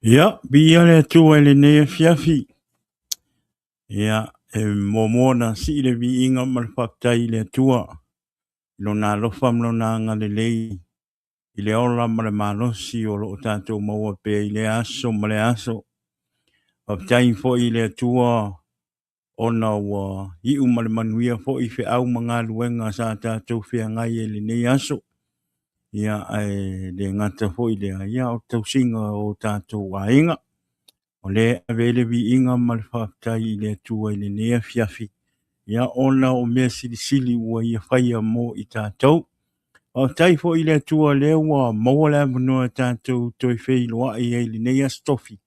Ia, bia le tua le ne fiafi. Ia, momona si le vi inga mal faktai le tua. Lona lofam lona ngale lei. Ile ola male malosi o lo tatou maua pe ile aso male aso. Faktai fo ile tua ona wa iu male manuia fo i fe au mga luenga sa tatou fea ngai ele nei aso. Ia, le ngata fo ile ia o tau singa o tatou wainga. O le avele vi inga malwhaktai I le tua I le nea fiafi. Ia ona o mea silisili ua ia whaia mo I tātou. O taifo I le tua le ua maua le amunua tātou toi whei loa I le nea stofi.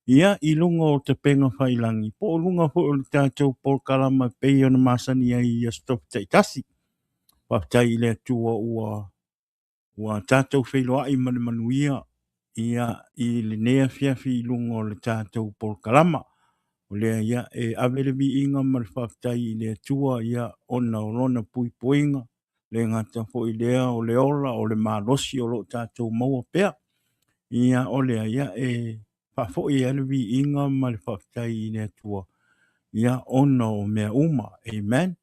Ia I lunga o te penga whailangi. Po lunga fo o le tātou por kalama pei ona masani ai ia stofi taitasi. Whaktai I le tua ua tātou whei loa I manuia. Ia I le nea fiafi lunga o le tātou por kalama. O lea ia avele vi inga malwhaktai I le tua ia ona o lona pui puinga. Le ngata fo I lea o le ola o le malosi o lo tātou maua pea. Ia o lea ia whafo I ale vi inga malwhaktai I le tua. Ia ona o mea uma. Amen.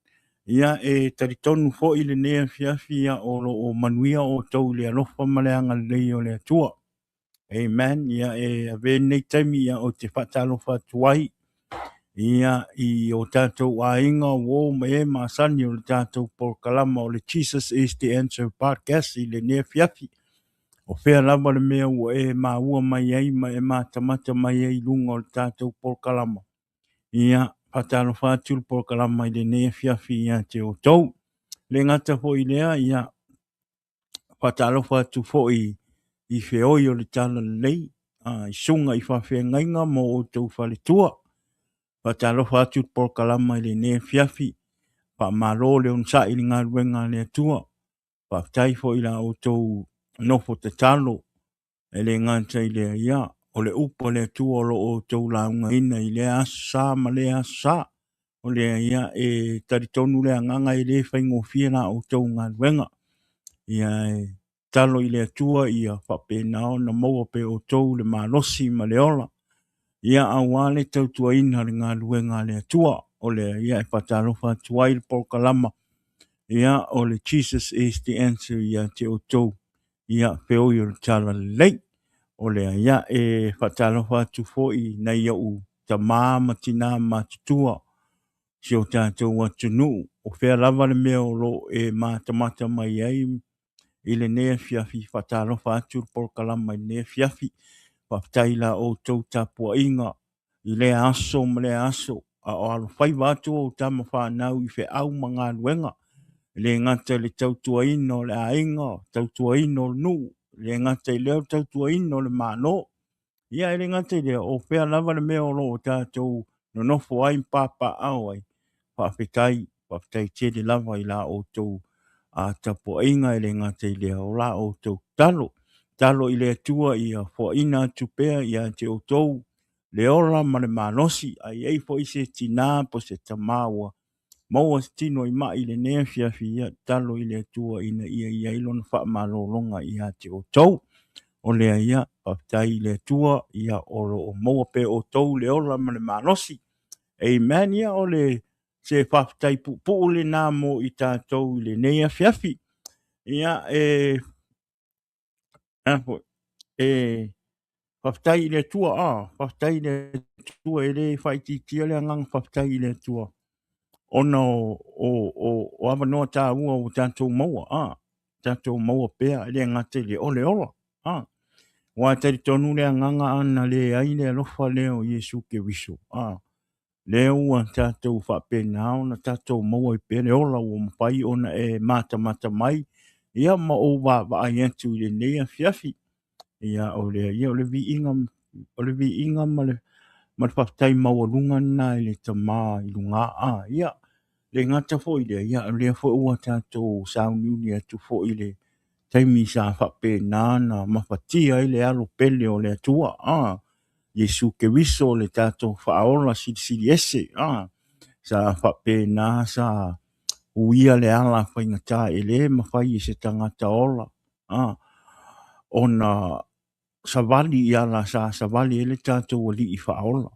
Ia taritonu fo I le nea fiafi ia o lo o manuia o tau le alofa maleanga lei o le tua. Amen. Ia ave nei taimi ia o te whatalofa tuai. Ia I o tātou ainga wo me masani o le tātou por kalama o le Jesus is the Answer podcast I le nea fiafi. O whea lava le mea ua maua mai ai ma tamata mai ai lunga o le tātou por kalama. Ia patalo whātul por kalama I le nea fiafi ia te o tau. Le ngata fo I lea ia patalo whātu fo I whioi o le tala lei. I sunga I whawhia ngainga mo o tau whale tua. Patalofa atu por kalama I le ne fiafi. Pa malo le unsa I ngā ruenga le atua. Pa taifo I la o tau nofo te talo. E le nganta I le ia. O le upo le atua lo o tau launga ina I le asa ma le asa. O le ia taritonu le anganga I le whaingo fia na o tau ngā ruenga. Ia talo I le atua ia whape nao na maua pe o tau le malosi ma le ola. Ia awale tau tua ina le ngā luenga le atua. O le ia patalofa tuai le por kalama. Ia o le Jesus is the answer ia te o tau. Ia peo i o le tala lei. O le ia patalofa tu foi na ia u ta māma tina matutua. Si o tātou atunu. O whea lava le mea o lo mātamata mai ai. I le nea fiafi patalofa atu por kalama I nea fiafi. Whaftaila o tau tapua inga. I le aso ma le aso. A o alo whai watu o tama whanau I whe au mga luenga. Le ngata le tautua ino le ainga. Tautua ino le nu. Le ngata I leo tautua ino le mano. Ia le ngata I leo o whea lava le mea o lo o tātou no nofo ai mpapa au ai. Whafetai tele lava I la o tau a tapua inga I le ngata I leo la o tau talo. Talo I le atua I a fo ina tupea I a te o tau. Le ora ma le manosi ai ei fo I se tina po se tamaua. Maua tino I mai le nea fiafi ia talo I le atua ina ia ia ilona wha malolonga I a te o tau. O lea ia paftai le atua ia oro o maua pe o tau le ora ma le manosi. Amen ia o le se paftai pu le namo I tātou le nea fiafi. Ia whaftai le tua, whaftai le tua e le whaiti tia le angang whaftai le tua. Ona o awanoa tā ua o tātou maua, tātou maua pēr, le ngate le ole ola. Wa tari tonu le anganga ana le aile alofa leo Yesu ke wiso. Le ua tātou whapena ona tātou maua I pēr le ola o mwhai ona mata mai. Ia ma o wa aientu le nea fiafi. Ia o le vi inga ma le whaftai maua na I le tama I lunga ia le ngata fo I le ia le fo ua tātou sauniuni atu fo I le taimi sa whape na mawhatia I le alo pele o le atua Yesu ke wiso le tātou whaola siri ese sa whape na sa uia le ala whaingata e le mawhai I se tangata ola ona savali ia la sa savali ele tātou ali I whaola.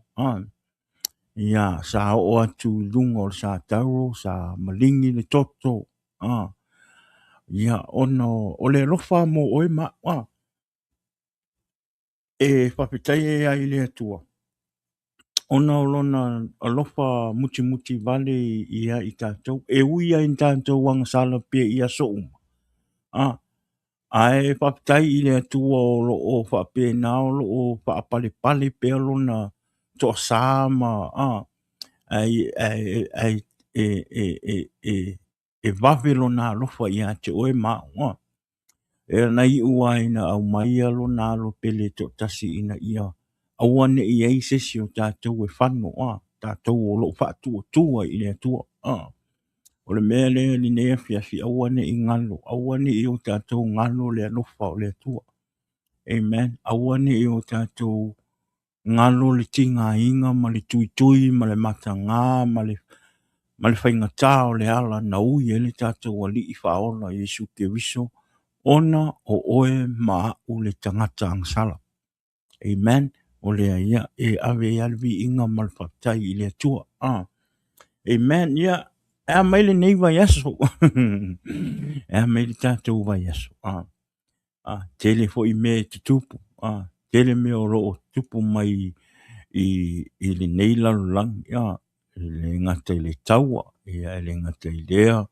Ia sa o atu lungo sa tau, sa malingi le toto. Ia ono, o le lofa mo oe ma, e whapitai e ai le atua. Ona o lona alofa muti muti vale ia I tātou, e uia I tātou wanga sala pia ia soum. Ai whapitai I le atua o whape nao o whaapale pale pia lona to sama, ai vawe lona alofa ia te oe maa, e nai ua ina au mai alo na alo pele to tasi ina ia awane I ei sesi o tātou e whano tātou o lo whaatua tua I le atua o le mea lea ni nea fiafi awane I ngalo awane I o tātou ngalo le alofa o le atua amen awane I o tātou ngalo le tinga inga ma le tui tui ma le mata ngā ma le whainga tā o le ala na ui e le tātou ali I whaola Yesu ke wiso ona o oe maa u le tangata angsala. Amen. O le ia e ave alvi inga malfatai I le atua. Amen. Ia, ea maile nei vai aso. Ea maile tātou vai aso. Tele fo I me te tupu. Tele me o loo tupu mai I le nei lalulang. Le ngata I le taua. Ia le ngata I lea.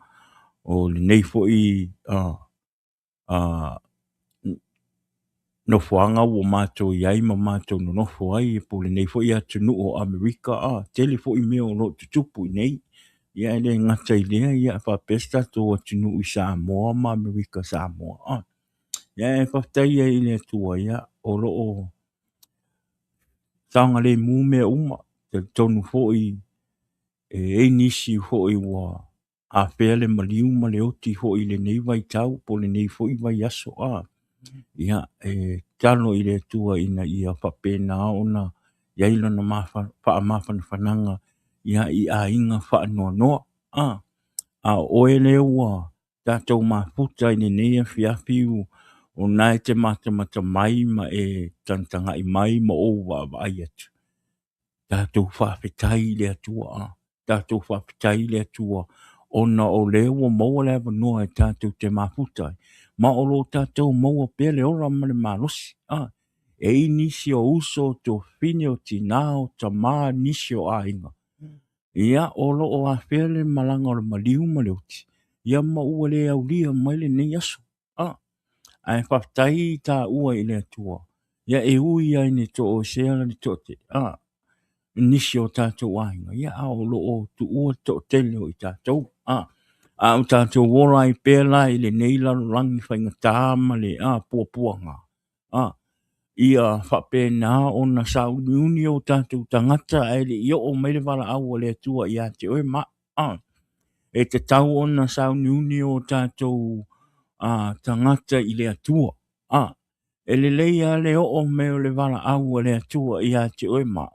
O le nei fo I no fuanga o mato iai ma mato no fo ai po le nei fo ia tunu o Amerika tele fo I meo no tupu nei ia le ngata I lea ia fa pesta to tunu I Samoa ma Amerika Samoa ia fa tai ai le tua ia o lo o tanga le mu me uma te tonu fo I e nisi fo I wa a pele maliu ma le oti fo I le nei vai tau po le nei fo I vai aso ia talo I le tua ina ia whapena ona ia ilo na wha mawhana whananga ia I a inga wha noa noa a oe lewa tātou mafuta ine nea whiawhiu o nai te mata mai ma e tantanga I mai ma o wa ai atu tātou whawhetai le atua tātou whawhetai le atua ona o lewa maua lewa noa e tātou te mafuta ma o lo tātou maua pele ora ma le malosi. E nisi o uso to fine o tinao ta maa nisi o ainga. Ia o lo o a pele malanga o le maliu ma le uti. Ia ma ua le au lia mai le nei aso. Ai whaftai tā ua I le atua. Ia e ui ai ni to o seala ni tote. Nisi o tātou ainga. Ia o lo o tu ua to tele o I tātou. Au tātou wora I pēla I le neila rangi whainga tāma le puapuanga. Ia whapena o na sauniuni o tātou tangata e le io o meile wala au le atua I a te oe ma. E te tau o na sauniuni o tātou tangata I le atua. E le leia le o meo le wala au le atua I a te oe ma.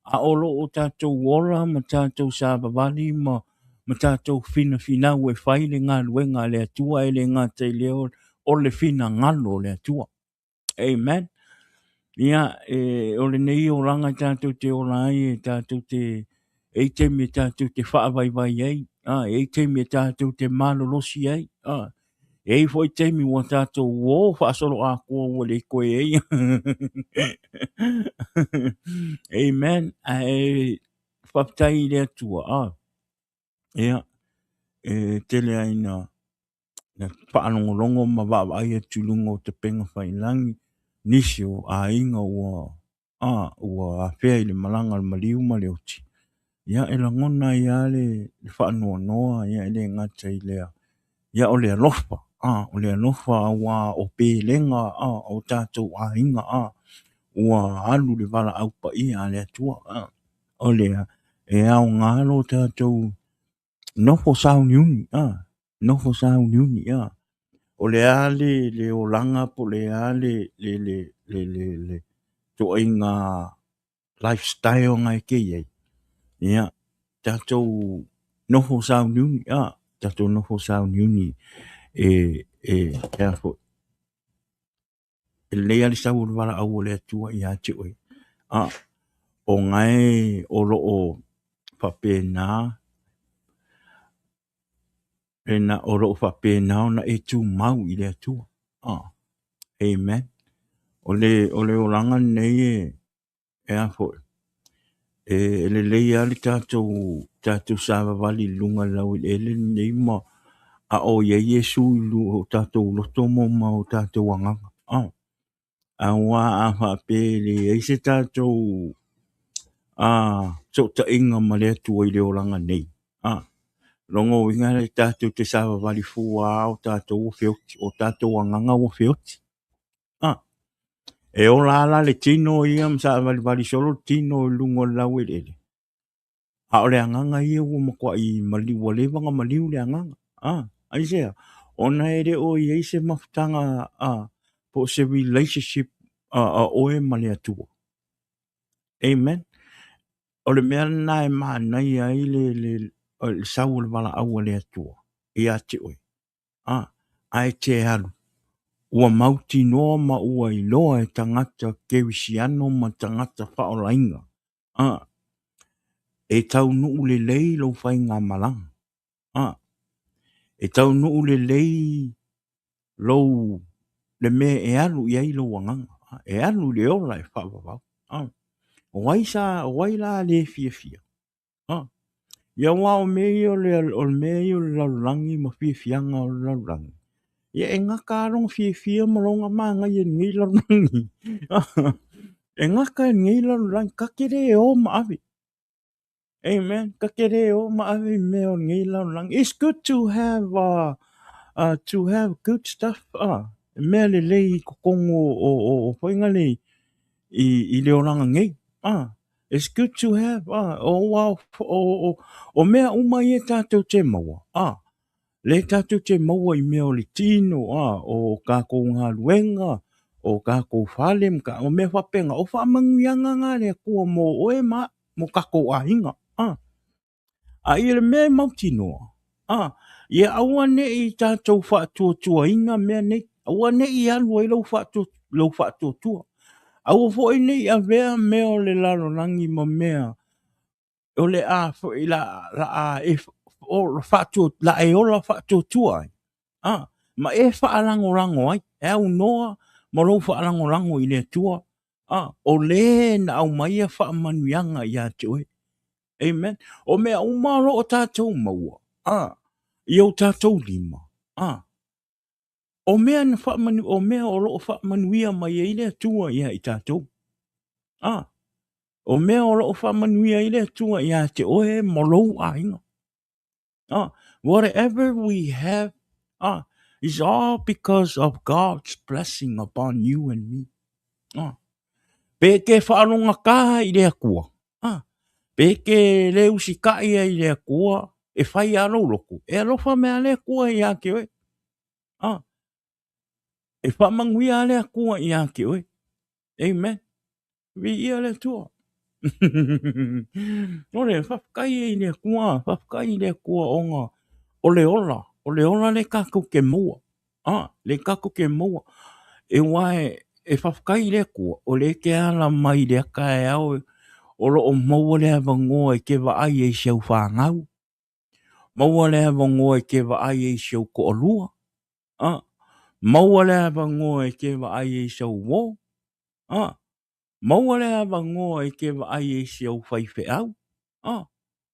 A olo o tātou wora ma tātou sābawali ma tātou fina ue whai le ngā luenga le atua e le ngā te leo o le fina ngalo le atua. Amen. Ia, o le nei o ranga tātou te orai e tātou te e te me tātou te whaavai vai ei. E te me tātou te malolosi ei. E foi te mi wa tātou wo whaasolo a kua o le koe ei. Amen. E whaptai le atua. Ia. Tele ai na whaanongolongo ma wawa ai tulungo te penga whailangi nisi o a inga ua a whea I le malanga le maliu ma le oti. Ia e la ngona ia le whaanoa noa ia le ngata I lea. Ia o le alofa. O le alofa wa o pēlenga o tātou a inga ua alu le wala aupa ia le atua. O lea e au ngalo tātou nofo sauniuni. Nofo sauniuni, o le ale le olanga po le ale le to inga lifestyle ngai ke ye. Ia tātou nofo sauniuni, tātou nofo sauniuni e careful. le ali sa ul wala au le tua ia te oi. O ngai o lo o whapena, o lo o whapena o na e tu mau i le tua. Amen. O le oranga nei e a fo. Le ali tātou sāwa wali lunga lau i ele nei ma a o ia Yesu lu o tātou loto mo ma o tātou wanganga. A wā a whapele e se tātou so ta inga ma le tua i le oranga nei. Longo inga le tātou te sāwa wali fua o tātou o whioti, o tātou wanganga o whioti. E o la le tino ia msa wali solo tino lungo lau i ele. A o le anganga ia ua makua i maliu le wanga maliu le anganga. Ai sea. Ona ere o i se mafutanga po se relationship o e male atua. Amen. O le mea na e maa nai ai le sau le wala au le atua. I ate oi. Ai te alu. Ua mauti noa ma ua i loa e tangata kewisiano ma tangata whaolainga. E tau nuu le lei lo whai ngā malang. E tau nuu le lei lo le me e alu i ai lo wanganga. E alu le ola e whawawau. O wai la le fia fia. Ia wā o mei o le laulangi ma fia fianga o le laulangi. Ia e ngaka arong fia fia ma longa maa ngai e ngai laulangi. E ngaka e ngai laulangi kakere e o ma avi. Amen. Kakere o ma avi me o ngai laulangi. It's good to have good stuff. Mea le lei kokongo o whainga lei i le oranga ngai. It's good to have. O mea umai e tātou te maua. Le tātou te maua i mea o le tino. O kako ngā luenga. O kako whale mga. O mea whapenga. O whamanguianga ngā rea kua mo oe ma. Mo kako ahinga. I le mea mauti noa. Ia aua ne i tātou whaatua inga mea nei. Aua ne i alu ai lau whaatua. Aua fo i nei a vea mea o le lalolangi ma mea. O le a fo i la e o whaatua, la e ola whaatua ai. Ma e whaalango ai. E au noa ma lau whaalango i le tua. O le na au mai a whaamanuianga i a te oe. Amen. O mea umaro o tātou maua. I au tātou lima. O mea na whaamanu, o mea o loo whaamanuia mai e ile tua ia i tātou. O mea o loo whaamanuia ile tua ia te oe molou a inga. Whatever we have is all because of God's blessing upon you and me. Pe ke whaalonga kaha i lea kua. Pe ke le usikai i lea kua. E whai alo loko. E alofa mea lea kua i ake oe. E whamanguia lea kua i ake oe. Amen. Vi ia lea tua. Ore, whapkai i lea kua. Whapkai i lea kua onga. O le ola. O le ola le kako ke mua. Le kako ke mua. E wae, e whapkai i lea kua. O le ke ala mai lea kai au. O lo o maua lea vangoa i ke vaai e siau whangau. Maua lea vangoa i ke vaai e siau ko olua. Maua lea vangoa i ke vaai e siau wō. Maua lea vangoa i ke vaai e siau whaife au.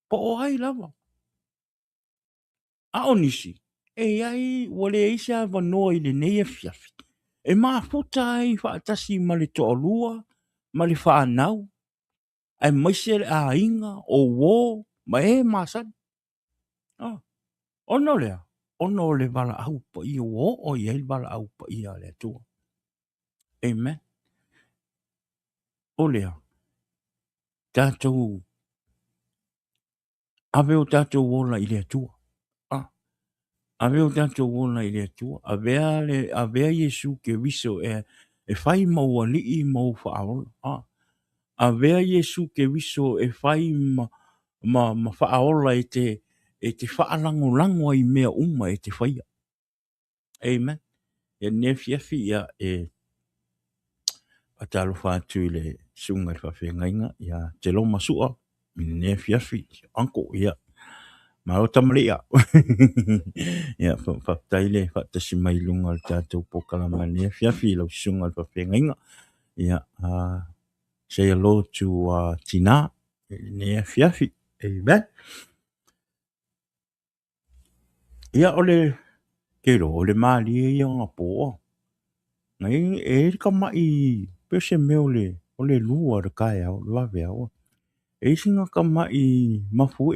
Po o ai lava. A onisi. E ai, wale eisa vanoa i le neia fiafi. E maa futa ai whaatasi ma le to'olua, ma le whaanau. Ai maise le a inga, o wō, ma e masan. Ono lea. Ono le wala au pa ia wō, o i el wala au pa ia le tua. Amen. O lea. Tātou. Ave o tātou wola i le tua. Ave o tātou wola i le tua. Avea Yesu ke viso e whai maua li i mau whaaola. Avea Yesu ke viso e whai ma whaaola e te whaalango i mea uma e te whaia. Amen. E ne fiafi ia atalo whātu I le sunga I whawhengainga ia te lo masua ne fiafi anko ia ma o tamaria ia whataile whatasi mai lunga le tātou pokalama ne fiafi lau sunga le whawhengainga ia say hello to Tina ne fiafi amen ia ole kero ole mali ia ngapo ngai ka mai pese me ole lua de kai au la vea singa ka mai mafu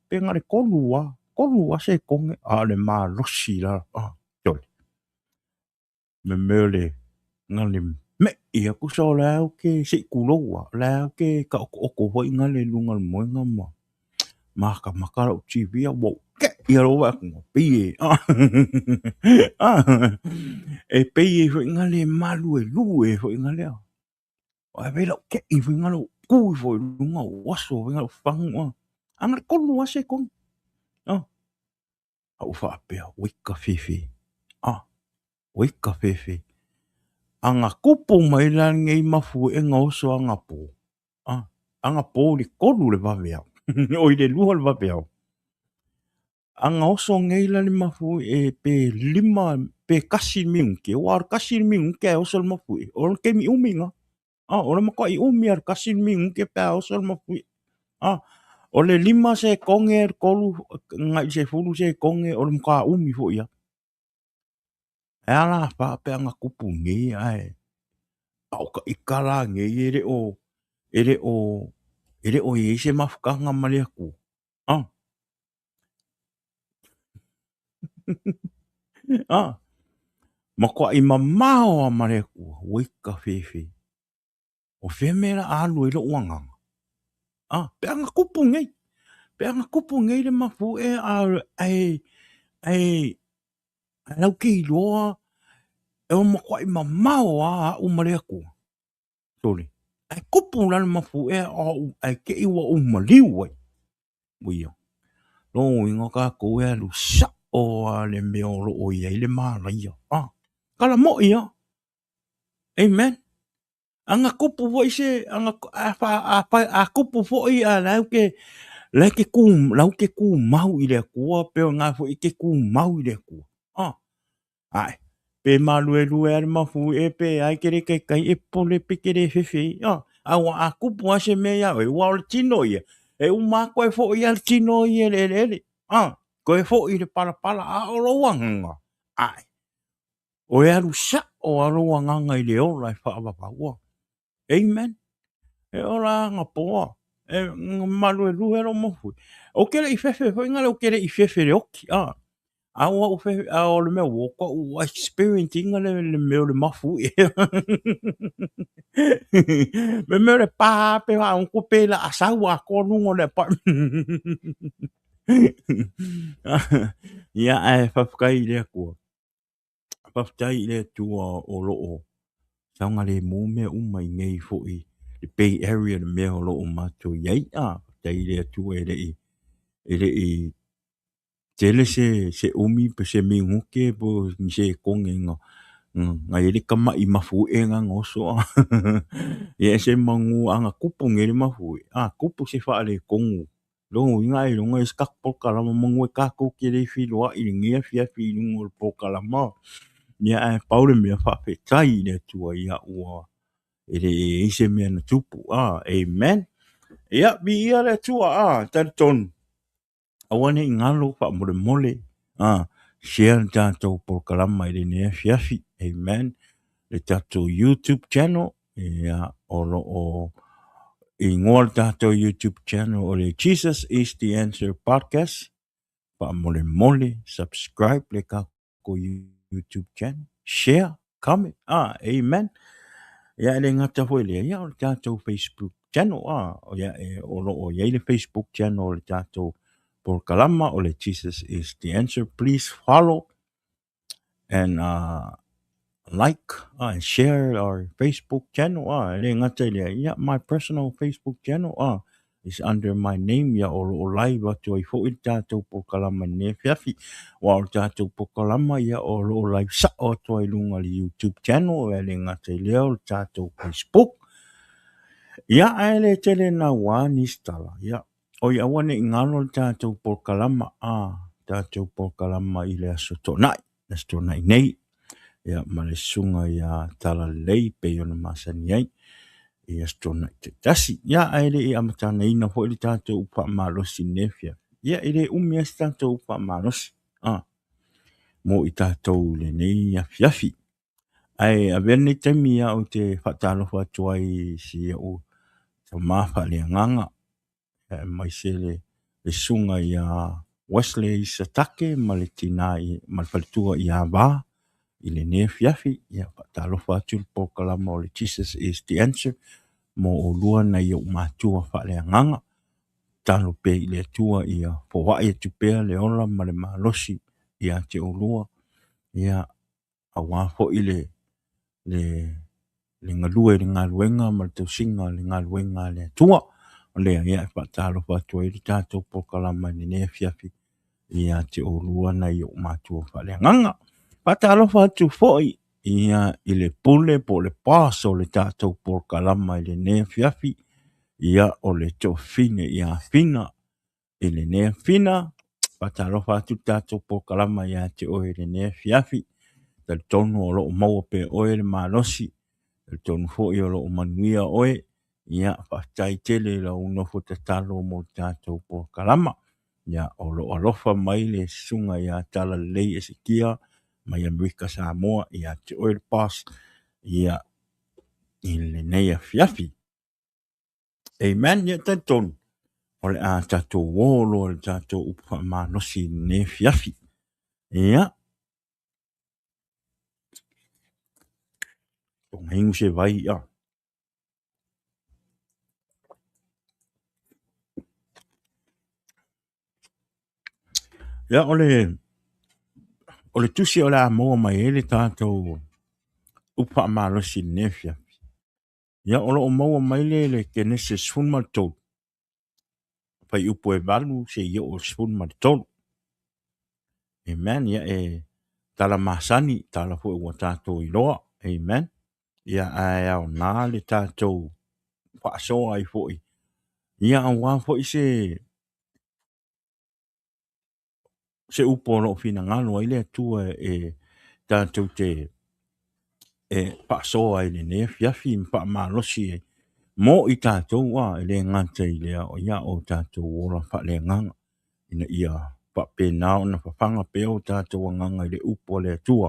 penga le kolua se konge le ma losi la tole me mele ngale me ia ku so la ke se kuloa la ke ka o ho ngale lunga mo ngama maka makara o TV wo ke ia ro wa ko pi e pe fo ngale malu lu fo ngale o ve lo ke I fo ngalo ku fo lunga waso ngalo fang anga kolu ase kon au fa pe wika fifi wika fifi anga kupu mai la ngei mafu e ngoso anga po li kolu le va vea o I le luha le va vea anga oso ngei la le mafu pe lima pe kasi miunke war kasi miunke oso le mafu o ke mi uminga o le mako I umi ar kasi miunke pe oso le mafu o le lima se konge kolu ngai se fulu se konge o le maka umi fo ia ala pa pe anga kupu ngei ai au ka ikala ngei ere o ye se mafukanga male aku mako I mamao a mare aku wika fefe o femera alu I lo wanga pe anga kupu ngei le mafu ai lau ki loa e o mako I mamao a umare aku sorry ai kupu lana mafu ai ke iwa umaliu ai wia lo ingo ka ko e lu sa o le meo lo o ia le mala ia kala mo ia amen anga kupu fo se anga a kupu fo ia la ke ku mau I le ku pe nga fo ke ku mau I le ku ai pe malu e lu e mafu e pe ai kere ke kai e pole pe kere fefe a kupu ase me ia e wa le tino ia e uma ko e fo ia le tino ia le ko e fo I le pala a o lo wanga ai o e alu sa o alo wanga I le ola e fa ba wa amen e ora nga po e malu e lu e lo mo fu o kere I fefe fo ngale o kere I fefe le oki a o fe a o le me wo ko o experiencing le me le mafu me le pa pe a un ko pe la sa wa ko lu le pa ia e fa kai le ko pa tai le tu o lo o saunga le mo me mai ngei fo I the Bay Area le me lo o mato yai tai le tu I tele se umi pe se mi nguke po ni se kongenga nga ele kama I mafu e nga ngoso ye se mangu anga kupu ngele mafu kupu se fa ale kongu lo nga I lo nga skak po kala mangu ka ko kele fi lo I ngia fi ngol po kala ma ya Paulo me fa pe tai le tu ia ua ele ise me na tupu amen ya bi ia le tu tanton awane ngalo fa mole share tātou programa I le nea fiafi amen le tātou YouTube channel olo o I ngol tātou YouTube channel o le Jesus is the Answer podcast pa mole subscribe le kako YouTube channel share comment amen ya le ngata foi le ya o tātou Facebook channel olo o ya le Facebook channel le tātou por kalama ole Jesus is the Answer. Please follow and like and share our Facebook channel. My personal Facebook channel. is under my name ya o lo lai watu ai fo i tātou po kalama ne fiafi. Wa o tātou po kalama ya o lo lai sa o to ai lunga li YouTube channel e le ngata i leo tātou Facebook. Ya aele tele na wani stala ya. O ia wane ingalo tātou po kalama tātou po kalama i le aso tonai. Aso tonai nei. Ya male sunga ya tala lei pe ona masani ai. I astona te tasi. Ia aere i amatana ina ho ili tātou upa malosi nefia. Ia ere umi as tātou upa malosi. Mo i tātou le nei a fiafi. Ai a vene temi ia o te whatalofa tuai si o te mafa le nganga. Mai se le sunga ia Wesley Satake ma le tina i ma le palitua i a wā. I le ne fiafi. Ia whatalofa atu le pokalama o le Jesus is the answer. Mo o lua na i o mātua whale nganga. Talo pe i le tua i a powa i tupea le ola ma le malosi i a te o lua. Ia a wafo i le ngalue le ngaluenga ma le tausinga le ngaluenga le tua. O lea ia e patalo whatua i le tātou pokalama ni ne fiafi i a te o lua na i o mātua whale nganga. Patalo whatu foi ia i le pule po le paso le tātou pokalama i le ne fiafi. Ia o le tofine ia fina i le ne fina. Patalo whatu tātou pokalama ia te oe le ne fiafi. Tali tonu o lo o maua pe oe le malosi. Tali tonu fo i o lo o manuia oe. Ia whaftai tele la unofo te talo mo tātou pokalama. Ia o lo alofa mai le sunga ia tala lei Ezekia. Mai Amerika Samoa ia te oe le pas. Ia i le neia fiafi. Amen, ia tātou. O le a tātou wōlo le tātou upa manosi ne fiafi. Ia. O hingu se vai ia. Ia o le tusi o le a moa mai ele tātou upa manosi ne fiafi. Ia o lo o moa mai le Genesis funmal tolu. Pai upo e valu se ia o funmal tolu. Amen, ia e tala masani, tala fo e wa tātou iloa. Amen. Ia ai au nā le tātou whaasoa ai fo i. Ia au wā fo i se upo lo fina ngalo ai le tua e tātou te whaasoa ai le ne fiafi mpa malosi e. Mo i tātou wā e le ngata i lea o ia o tātou wora wha le nganga. Ina ia pa pe nao na whawhanga pe o tātou nganga i le upo le tua.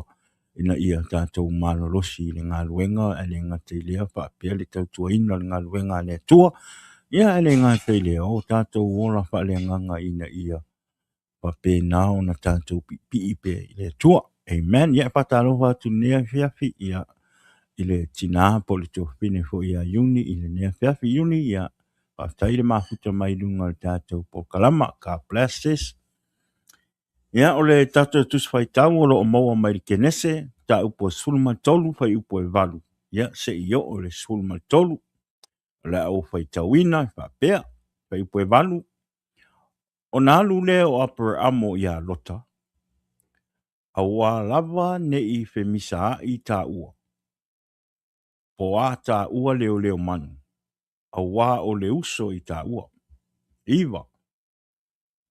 Ina ia tātou malolosi le ngā luenga e le ngata i lea pa pe le tautua ina le ngā luenga le tua. Ia e le ngata i lea o tātou wora wha le nganga ina ia pa pe nao na tātou pi pe i le tua. Amen. Ia patalofa tu nea fiafi ia i le tina po le tofine fo ia yuni i le nea fiafi yuni ia pa taile mafuta mai lunga le tātou po kalama ka bless this. Ia o le tātou tuswhai tau o lo o maua mai le kenese ta upo sulma tolu fai upo e valu. Ia se i o le sulma tolu le au fai tauina fa pea fai upo e valu. O nā lule o apere amo ia lota. A wā lava ne i fe misa i tā ua. Po a tā ua leo leo manu. A wā o le uso i tā ua. Iwa.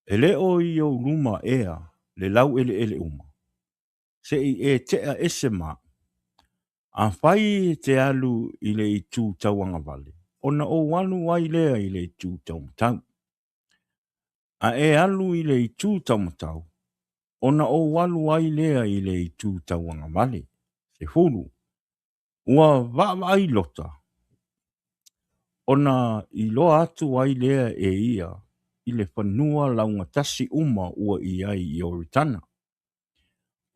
E leo i o luma ea le lau ele uma. Se i e tea ese mā. A whai te alu i le i tū tauanga vale. O na o wanu wai lea i le i tū tau matau. A e alu i le i tū tau matau. O na o walu ai lea i le i tū tauanga vale. Se fulu. Ua wa ai lota. O na i loa atu ai lea e ia i le whanua launga tasi uma ua i ai i oritana.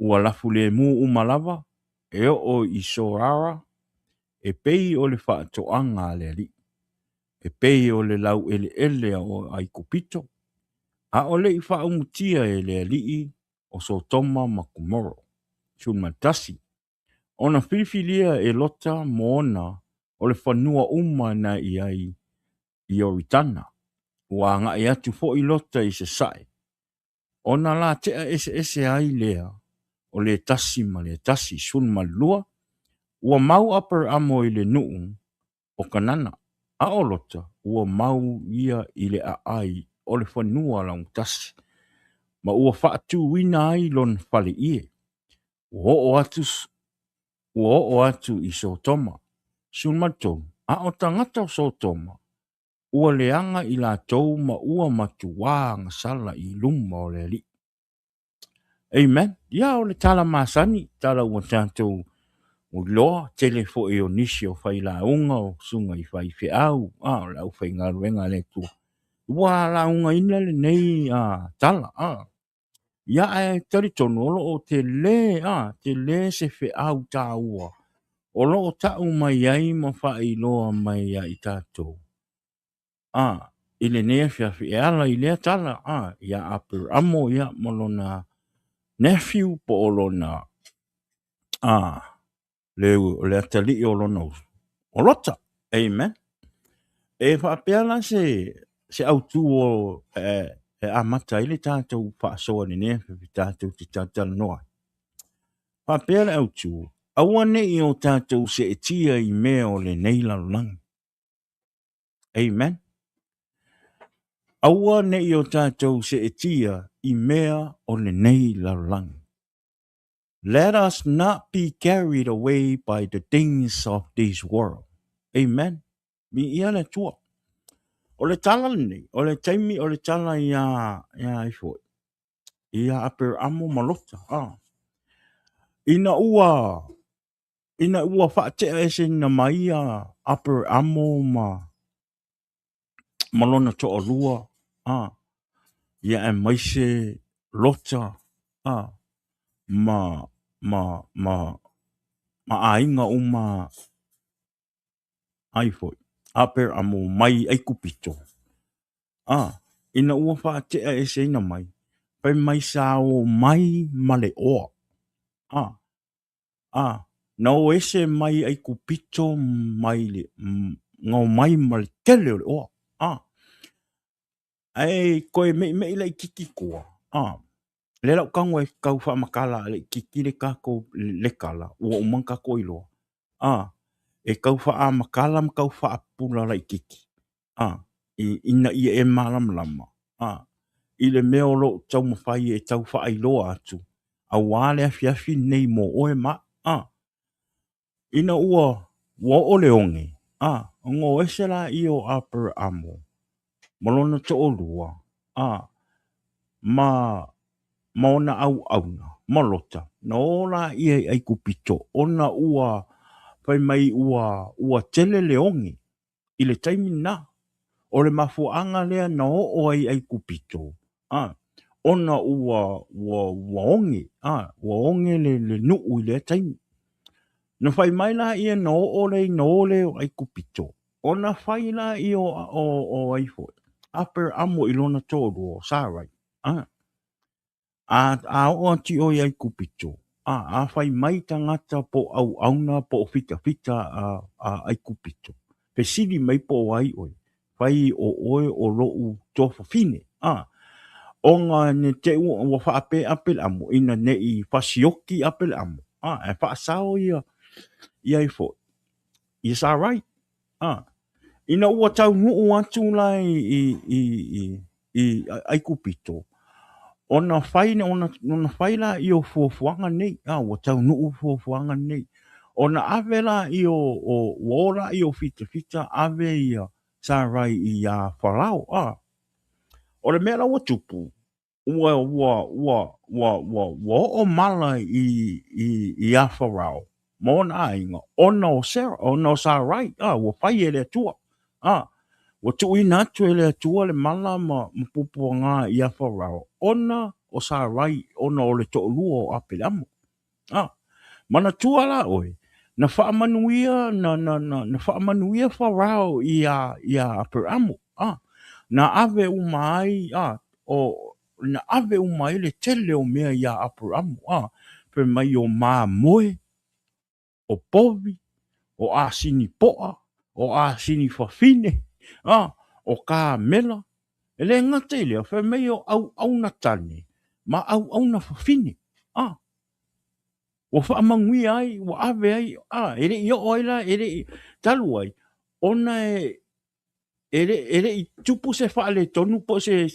Ua lafu le mu uma lava, e o i sorara, e pei o le whaatoanga le li. E pei o le lau ele o ai kupito. A o le i whaumutia e le li o Sodoma ma Gomora. Tūna tasi. Ona whiwhilia e lota moona o le whanua uma na i ai i oritana. ua ngai atu fo i lota i se sae. Ona la tea ese ai lea, o le tasi ma le tasi sun ma lua, ua mau upper amo i le nuu o kanana. A o lota, ua mau ia i le ai o le whanua lang tasi. Ma ua whaatu wina ai lon fale ie. Ua o atu i Sotoma. Sun matou, a o tangata o Sotoma. Ua leanga i la tou ma ua matu wāanga sala i luma o le li. Amen. Ia o le tala masani, tala ua tātou o loa telefo e o nisi o whai la unga o sunga i whai whi au. O lau whai ngā ruenga le tua. Ua la unga ina le nei tala. Ia e tari tonu olo o te le se whi au tā ua. Olo o tau mai ai ma whai loa mai ai tātou. I le nea whiawhi e ala i lea tala. Ia apu amo ia molona nephew po olona. Le atali i olona usu. Olota. Amen. E whapeala se autu o amata i le tātou whaasoa ni nea whiawhi tātou te tātala noa. Whapeala autu. Awane i o tātou se e tia i mea o le neila lang. Amen. Aua ne i o tātou se e tia i mea o le nei lang. Let us not be carried away by the things of this world. Amen. Mi ia le tua. O le tala nei, o le taimi, o le tala ia ifo. Ia aper amo malota. Ina ua whaatea ese na maia aper amo malona to o lua. Ia e maise lota. Ma ainga uma aifoi. Aper amo mai ai kupito. Ina ua whaatea ese ina mai. Pai mai sao mai male oa. No ese mai ai kupito mai le. Ngau mai male tele o le oa. Ai koe me lai kiki kua. Le lau kango e kau wha makala le kiki le kako le kala. Ua umang kako iloa. E kau wha makala ma kau wha pula lai kiki. Ina ia e malam lama. I le meo lo tau mawhai e tau wha iloa atu. A wale a fiafi nei mo oe ma. Ina ua o le onge. Ngo ese la i o aper amo. Malona to o lua. Ma ona au malota. Na ola ia ai kupito. Ona ua pai mai ua tele le onge. I le taimi na. O le mafuanga lea na o ai kupito. Ona ua onge. Ua onge le nuu i le taimi. Na whai mai la ia na o le ai kupito. Ona whai la ia o ai fo. Aper amo ilona tōru o sārai. A o ti o ai kupito. A whai mai tangata po au auna po fita ai kupito. Pe siri mai po ai oi. Whai o oe o lou tofa fine. O ngā ne te ua whaape apel amo. Ina ne i whasioki apel amo. E whaasao ia. Ia i fo. Is that right? Ina ua tau nuu atu lai i ai kupito. Ona whai la i o fuafuanga nei. Ua tau nuu fuafuanga nei. Ona ave la i o ora i o fita ave i a sarai i a wharau. O le mea la ua tupu. Ua o mala i a wharau. Mona ainga. Ona o Sarah. Ona o sarai. Ua whai e le tua. Ua tu ina atu e le tua le mala ma pupua ngā i a wharau. Ona o sarai. Ona o le to'olua o apel amo. Mana tua la oi. Na whaamanuia na whaamanuia wharau i a apel amo. Na ave umai na ave umai le tele o mea i a apel amo. Pe mai o mā moe. O povi. O asini poa. O asini whawhine. O kā mela. E le ngata i lea, whai mei o au na tane, ma au na whawhine. Wa whaamangui ai, wa ave ai, ere i o aila, ere i talu ai, ona ere i tupu se whaale tonu po se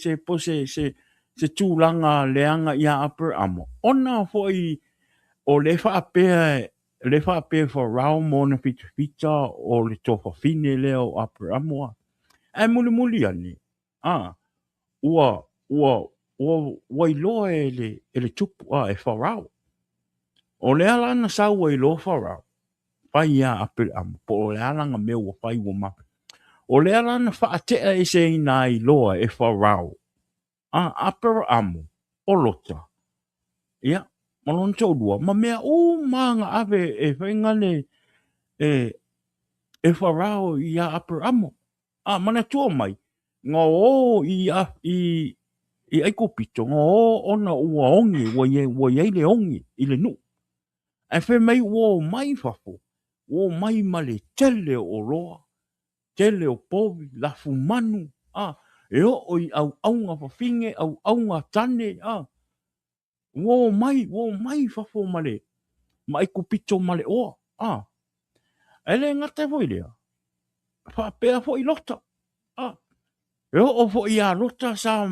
tūlanga leanga ia Upper Amo. Ona foi o le whaapea for rao mo na pita o le tofa fine leo Upper Amo. E muli ane. Ua iloa e le tupu e wharau. O le alana sa ua iloa wharau. Pai ia Upper Amo. Po o le alanga mea ua pai ua mape. O le alana whaatea e se ina iloa e wharau. Upper Amo. O lota. Ia. Malon tau dua. Ma mea manga ave e whaingane e wharau i a Upper Amo. Mana tua mai. Ngā i aiko pito. Ngā ona ua ongi. Ua iei le ongi. I le nu. E whi mai ua mai whafo. Ua mai ma le tele o roa. Tele o povi. Lafu manu. E o i au aunga whawhinge. Au aunga tane. Ua mai whafo ma le. Ma aiko pito ma le oa. Ele ngate fo i lea. Whapea fo i lota. E o fo i a lota sa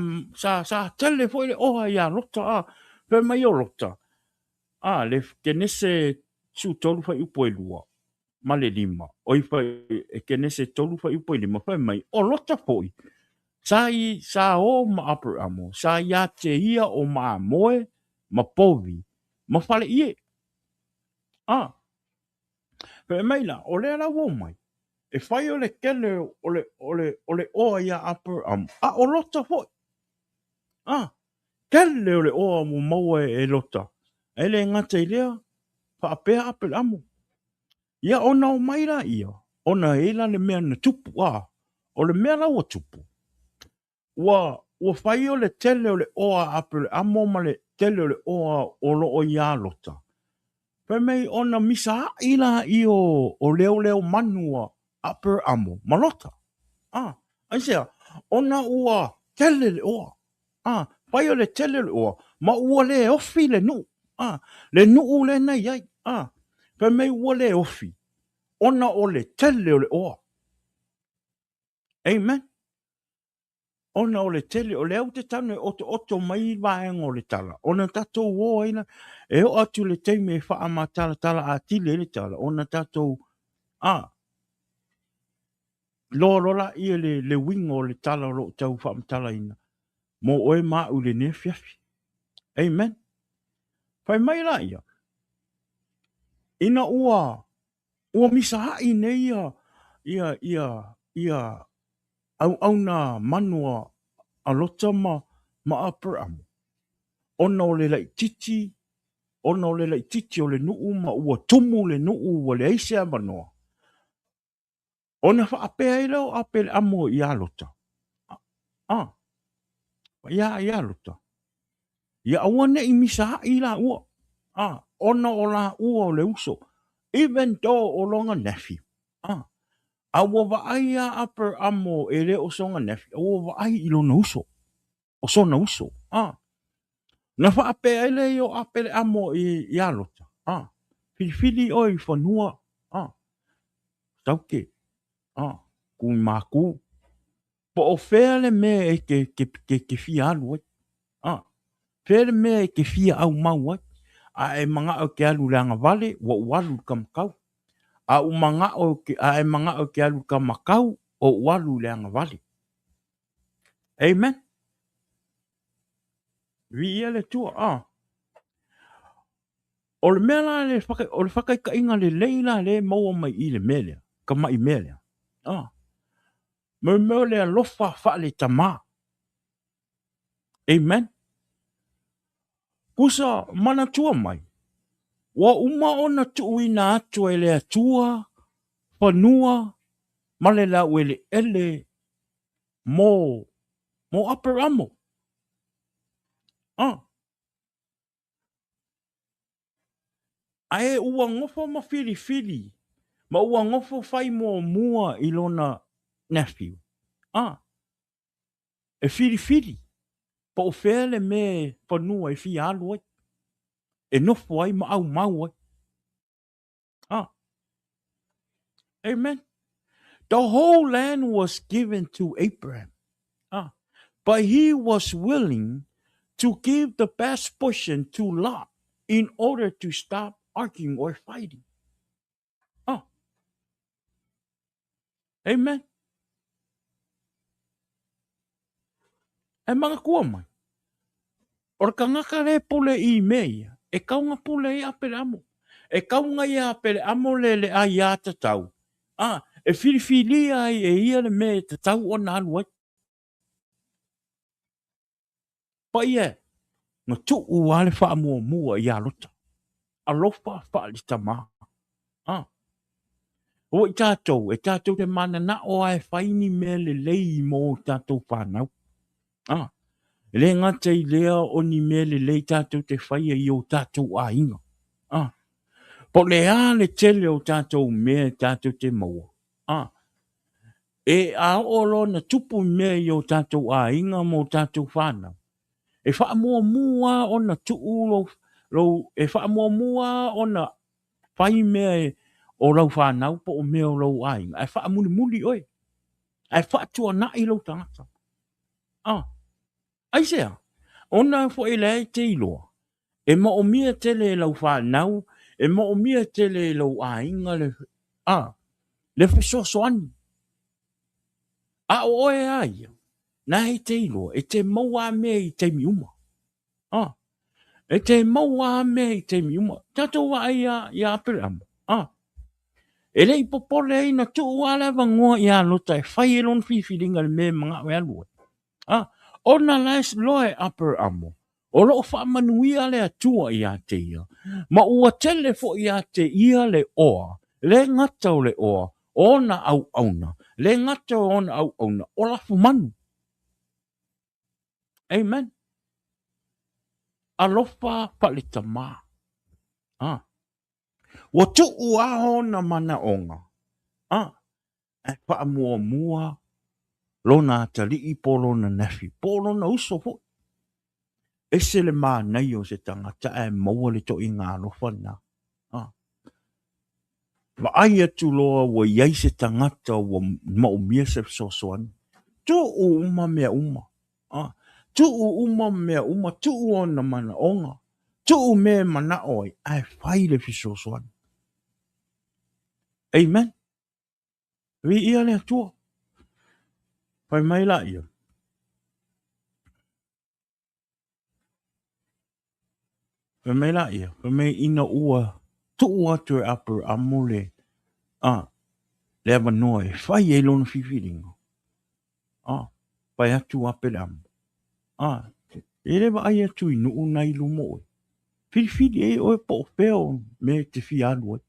tele fo i le oha i a lota. Pe mai o lota. Le kenese su tolu fa upo e lua. Ma le lima. Oi fa e kenese tolu fa upo e lima. Pe mai o lota fo i. Sa o ma Upper Amo. Sa ia te ia o ma moe. Ma povi. Ma fale ie. Pe mai la. O le ala wo mai. E whai o le kele o le oa ia Upper Amo. O lota fo i. Kele o le oa mo maua e lota. E le ngata i lea. Whaapea Upper Amo. Ia ona o mai la ia. Ona e la le mea na tupu. O le mea la o tupu. Ua whai o le tele o le oa Upper Amo ma le tele o le oa o lo o ia lota. Pe mei ona misa ila i o leo manua Upper Amo. Malota. Aisea, ona ua tele le oa. Whai o le tele le oa. Ma ua le ofi le nu. Le nu le nei ai. Pe mei ua le ofi. Ona o le tele o le oa. Amen. Ona o le tele o le au te tane oto mai vaenga o le tala. Ona tatou o ina. E o atu le teime e wha ma tala a tile le tala. Ona tatou lorola ia le wingo o le tala o lo tau wha tala ina. Mo oe ma u le ne fiafi. Amen. Pai mai la ia. Ina ua misa hai ne ia au na manua a lota ma Upper Amo. Ona o le lai titi o le nuu ma ua tumu le nuu ua le aise a manoa. Ona whaapea i leo ape le amo i a lota. Ia lota. Ia awane i misa hai la ua. Ona o la ua o le uso. Even though o longa nephew. Awa vaai a Upper Amo e le o songa nephew. Awa vaai i lo na uso. O so na uso. Na whaapea i le o ape le amo i a lota. Fili oi whanua. Tauke. Kui māku. Po o whea le mea e ke fia alu ai. Whea le mea e ke fia au mau ai. A e manga o ke alu leanga vale, wa ualu ka makau. A e manga o ke alu ka makau, o ualu leanga vale. Amen. Vi ia le tua, O le mea la o le whakai ka inga le leila le maua mai i le mea. Ka mai mea. Mea le alofa wha le tama. Amen. Kusa mana tua mai. Wa uma ona tu ina atu e le atua, whanua, male la uele ele, mo Upper Amo. Ae ua ngofo ma fili. Ma ua ngofo fai mo mua ilona nephew. e fili. Po o fea le me whanua e fi alu ai. E nofo ai ma au mau ai. Ah, amen. The whole land was given to Abraham. Ah, but he was willing to give the best portion to Lot in order to stop arguing or fighting. Ah, amen. E mga kua mai. Ora ka ngaka re pule I mea. E kaunga pule I apere amo. E kaunga I apere amo le ai a tatau. Ah, e fili ai e ia le me tatau o na alu ai. Pa ia, nga tu wale wha mua I alota. Alofa wha li tama. Ah. O I tātou, e tātou te mana na o ai whaini me le lei mō tātou whanau. Ah. Le ngata I lea o ni me le lei tātou te whaia I o tātou a inga. Ah. Po le a le tele o tātou me tātou te maua. Ah. E a olo na tupu me I o tātou a inga mō tātou whanau. E wha mua o na tuu lo e wha mua o na whai mea o lau whanau po o mea o lau a inga. E wha muli oi. E wha tua na I lau tangata. Ah. Ai sea. Ona fo e lei te iloa. E mo o mia tele lau whanau. E mo o mia tele lau a inga le. Ah. Le fiso soani. A o oe ai. Na he te iloa. E te maua mea I te miuma. Ah. E te maua mea I te miuma. Tato wa ai I a apere amo. Ah. E lei popole ai na tu wala vangoa I a lota e whai e lon whiwhiringa le me mga o alua. Ah. Ona lais loe upper amo. O lo wha manuia le atua I a te ia. Ma ua tele fo I a te ia le oa. Le ngata o le oa. Ona au auna. Le ngata o ona au auna. O la manu. Amen. Alofa palita ma. Ah. Wa tu ua na mana onga. Ah. E pa mua. Lona tali I polo na nefi. Polo na uso fo. Ese le ma nei o se tangata e maua le to I ngā alofa na. Ah. Ma ai atu loa wa iai se tangata wa maumia se sosoan. Tu u uma mea uma. Ah. Tu u uma mea uma. Tu u ona mana onga. Tu u mea mana oi. Ai whai le fi sosoan. Amen. Vi ia le atua. Pai mai la ia. Pai mai la ia. Pai mai ina ua. Tu u atu e apu amule. Ah. Le ava noe. Whai e lona whiwhiringo. Ah. Pai atu apere amu. Ah. E lewa ai atu I nuu nai lumo. Whiwhiri e oe po peo me te whi alu e.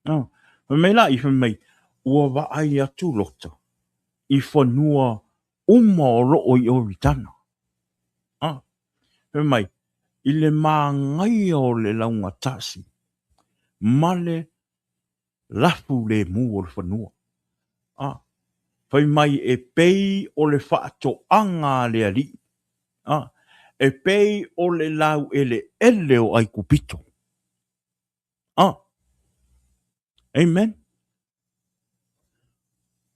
Ah. Me la I whamai. Ua wa ai atu lota. I whanua uma o roo I oritana. Ah. Whamai. I le mā ngai o le launga tasi. Male lafu le mu o le whanua. Ah. Whamai e pei o le whaato anga le ali. Ah. E pei o le lau ele o ai kupito. Ah. Amen.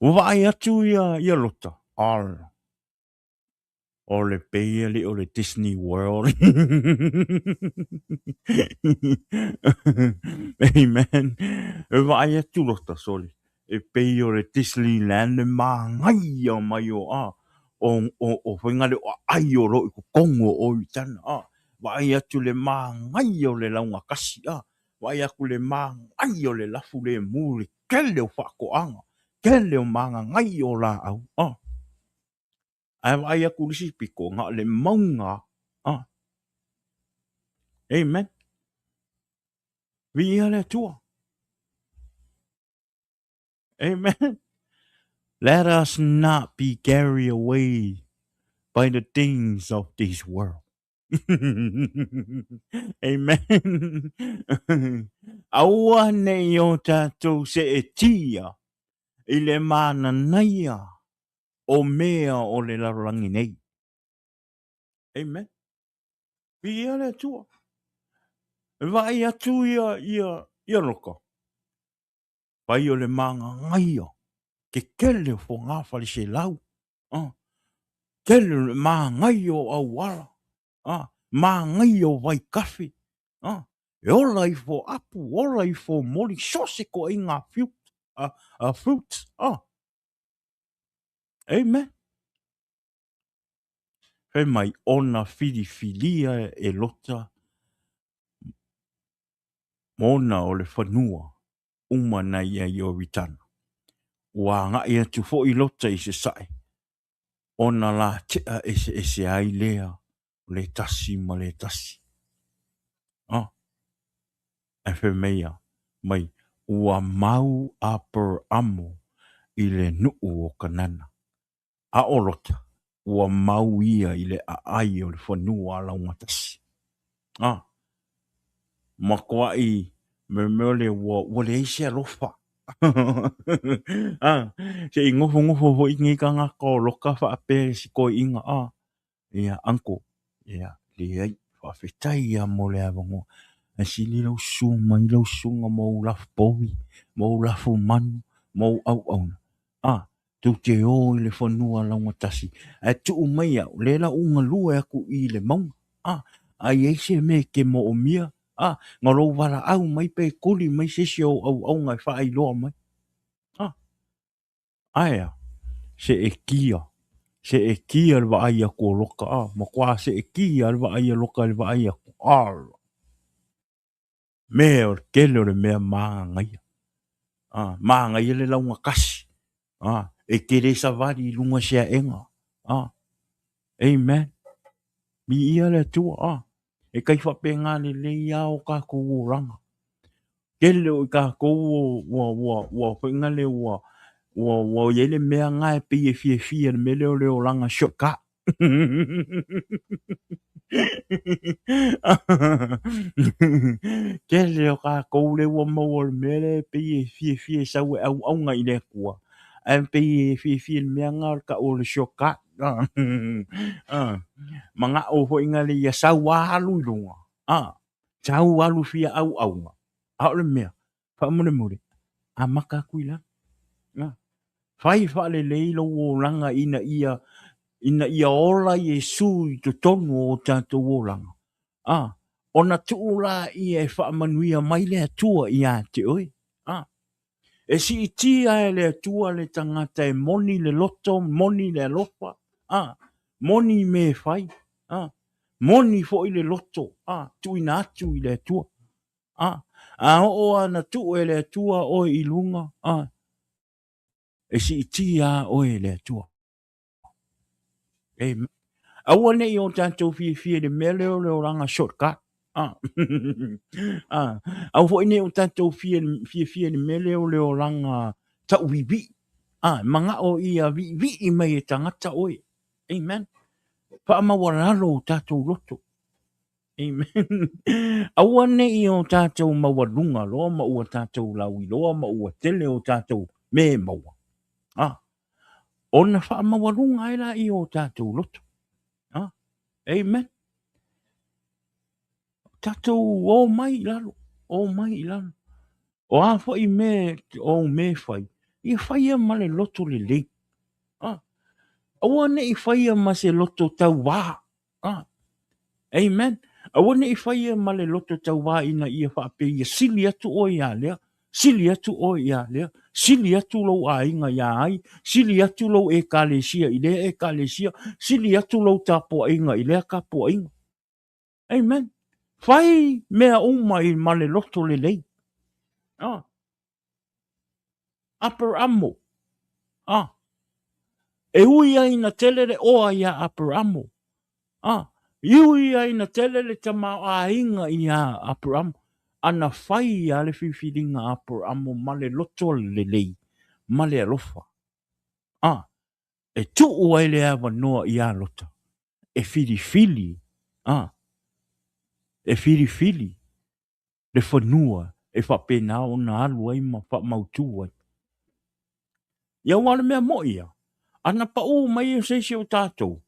Wai atu ia lota. Ar. O le pei ali o le Disney World. Amen. Wai atu lota, sorry. E pei o le Disneyland le mā ngai o mai o a. O whaingare o ai o roi ko kongo o I tana. Ah. Wai atu le mā ngai o le launga kasi. Ah. Wai aku le mā ngai o le lafu le mūri. Kele o whakoanga. Kele o manga ngai o la au. Ah. Ai wai aku lisi piko ngā le maunga. Ah. Amen. Vi ia le tua. Amen. Let us not be carried away by the things of this world. Amen. Aua nei o tātou se e tia I le mana naia o mea o le larangi nei. Amen. Ia le tua. Vai atu ia loka. Pai o le manga ngai o. Ke kele fo ngā whale se lau. Kele le mā ngai o au wala. Mā ngai o vai kawhi. E ola i fo apu, ola i fo moli sose ko i ngā fruits. Amen. He mai ona fili filia e lota. Mona o le whanua. Uma na ia i o ritana. Ua ngā ia tu fo i lota i se sae. Ona la tea ese ai lea. Le tasi ma le tasi. E whi meia. Mai. Ua mau a per amo. I le nuu o kanana. A o lota. Ua mau ia i le a ai o le whanua ala ungatasi. Ma koa i me le ua le eise alofa. Se i ngofo ho i ngi ka ngā ko loka wha ape si ko inga. Ia anko. Ia le ai whawhetai ia mo le avango. A si li lau sunga i lau sunga mo lafu powi. Mo lafu manu. Mo au. Tu te o i le whanua launga tasi. E tu umai au. Le la unga lua aku i le maunga. Ai eise me ke mo o mia. Ngā rau wala au mai pe kuli mai sesi au ngai wha loa mai. Aia. Se e kia. Se e kia le wa ai ako loka. Ma kwa se e kia le wa ai loka le wa ai ako. Mea o kele o le mea maa ngai. Maa ngai le launga kasi. E kere sa wari lunga sea enga. Amen. Mi ia le tua. E kai whape ngā le ia o ka kou ranga. Kele o ka kou wa whainga le wa yele mea ngai pe e fie me leo ranga shoka. Kele o ka kou le wa maua mele pe e fie sa we au ngai le kua. Am pe e fie mea ngai ka o le shoka. Manga o whainga le ia sa walu runga. Sau walu fia au. Au le mea. Whamure. A maka kuila. Fai whale leilo o ranga ina ia ola Yesu i to tonu o tātou o ranga. Ona tuula i e whaamanuia mai le atua i a te oi. E si i tia e le atua le tangata e moni le loto, moni le alofa. Moni me fai. Moni fo i le loto. Tu ina atu i le atua. O ana tu e le atua o i lunga. E si i tia o e le atua. Amen. Aua ne i o tātou fie le mea leo ranga shortcut. Au fo ine o tātou fie le mea leo ranga tau vivi. Manga o ia vivi i mai e tangata oi. Amen. Pa mawaralo o tātou loto. Amen. Aua ne i o tātou mawarunga loa maua tātou laui loa maua tele o tātou me maua. Ona wha mawarunga e la i o tātou loto. Amen. Tātou o mai lalo. O mai lalo. O a whai me o me whai. I whai ma le loto le lei. Aua ne i whai ma se loto tau wā. Amen. Aua ne i whai ma le loto tau wā ina ia whape ia sili atu o ia lea. Sili atu o ia lea. Sili atu lau a inga ia ai. Sili atu lau e kalesia i lea e kalesia. Sili atu lau tapo inga i lea kapo inga. Amen. Whai mea umai ma le loto le lei. Upper amo. E ui ai na telele oa ia upper amo. Iui ai na telele tama a inga ia upper amo. Ana whai a le whiwhiringa upper amo ma le loto le lei. Ma le alofa. E tu ua ele awa noa ia lota. E whiri. E whiri. Le whanua. E whapena o na alu ai ma whamautu ai. Ia wale mea mo ia. Ana pa o mai e seisi o tātou.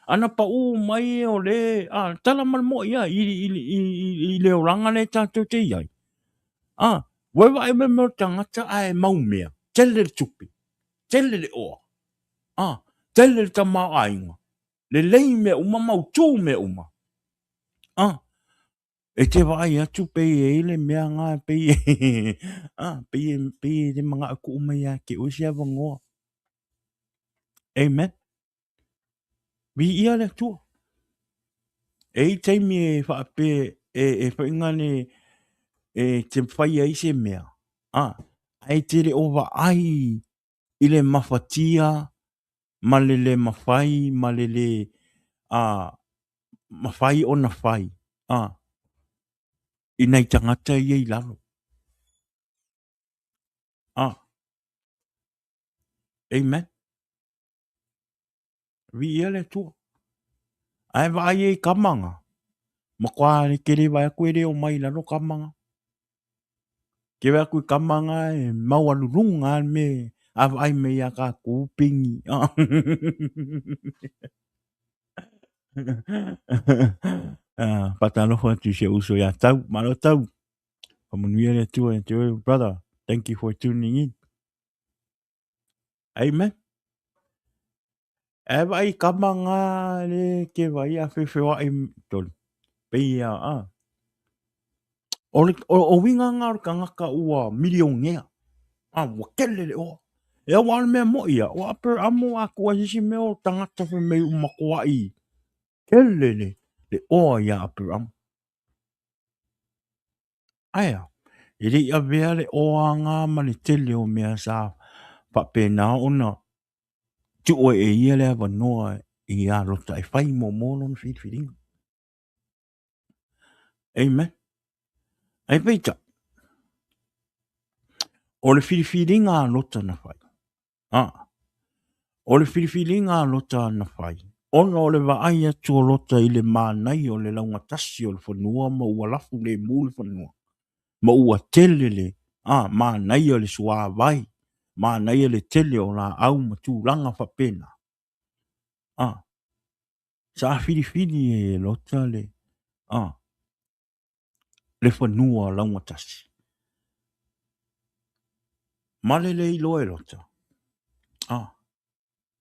Ana pa u mai o le, tala mal mo ia, i le oranga le tātou te iai. Wai wai me mo tangata ai mau mea. Tele le tupi. Tele le oa. Tele le tamau ainga. Le lei me uma mau tū me uma. E te wai atu pe e le mea ngā pe e. Pe e le mga aku umai a ke o sia wangoa. Amen. Vi ia le tu. E taimi e whaape e whaingane te whai ai se mea. Ai te re o wa ai i le mawhatia, ma le mawhai, ma le mawhai o na whai. I nei tangata i ei lalo. Amen. Vi ia le tu. Ai wa ai e kamanga. Ma kwa le kere wa koe re o mai lalo kamanga. Ke wa koe kamanga e mau alurunga me a ai me ia ka kūpingi. Patalofa tu se uso ya tau, malo tau. Pamunuia le tua e te brother. Thank you for tuning in. Amen. E vai kamanga le ke vai a whewhewa i tolu. Pea O winga ngā ka ngaka ua milionea. Wakele le o. E wan mea mo ia. O aper amo a kua hisi mea o tangata whi mei umakua i. Kele le o ia aper amo. Aia. E rei a vea le o a ngā ma le tele o mea sa pape nā ona. Tu o e ia le ava noa i a rota e whai mo mono na whiriwhiringa. Amen. Ai peita. O le whiriwhiringa a rota na whai. O le whiriwhiringa a rota na whai. Ona o le waai atu o rota i le mānai o le launga tasi o le whanua ma ua lafu le mūle whanua. Ma ua tele le. Mānai o le sua vai. Mānai o le tele o la au ma tūranga whapena. Sa whiriwhiri e rota le. Le whanua launga tasi. Malele i loe rota.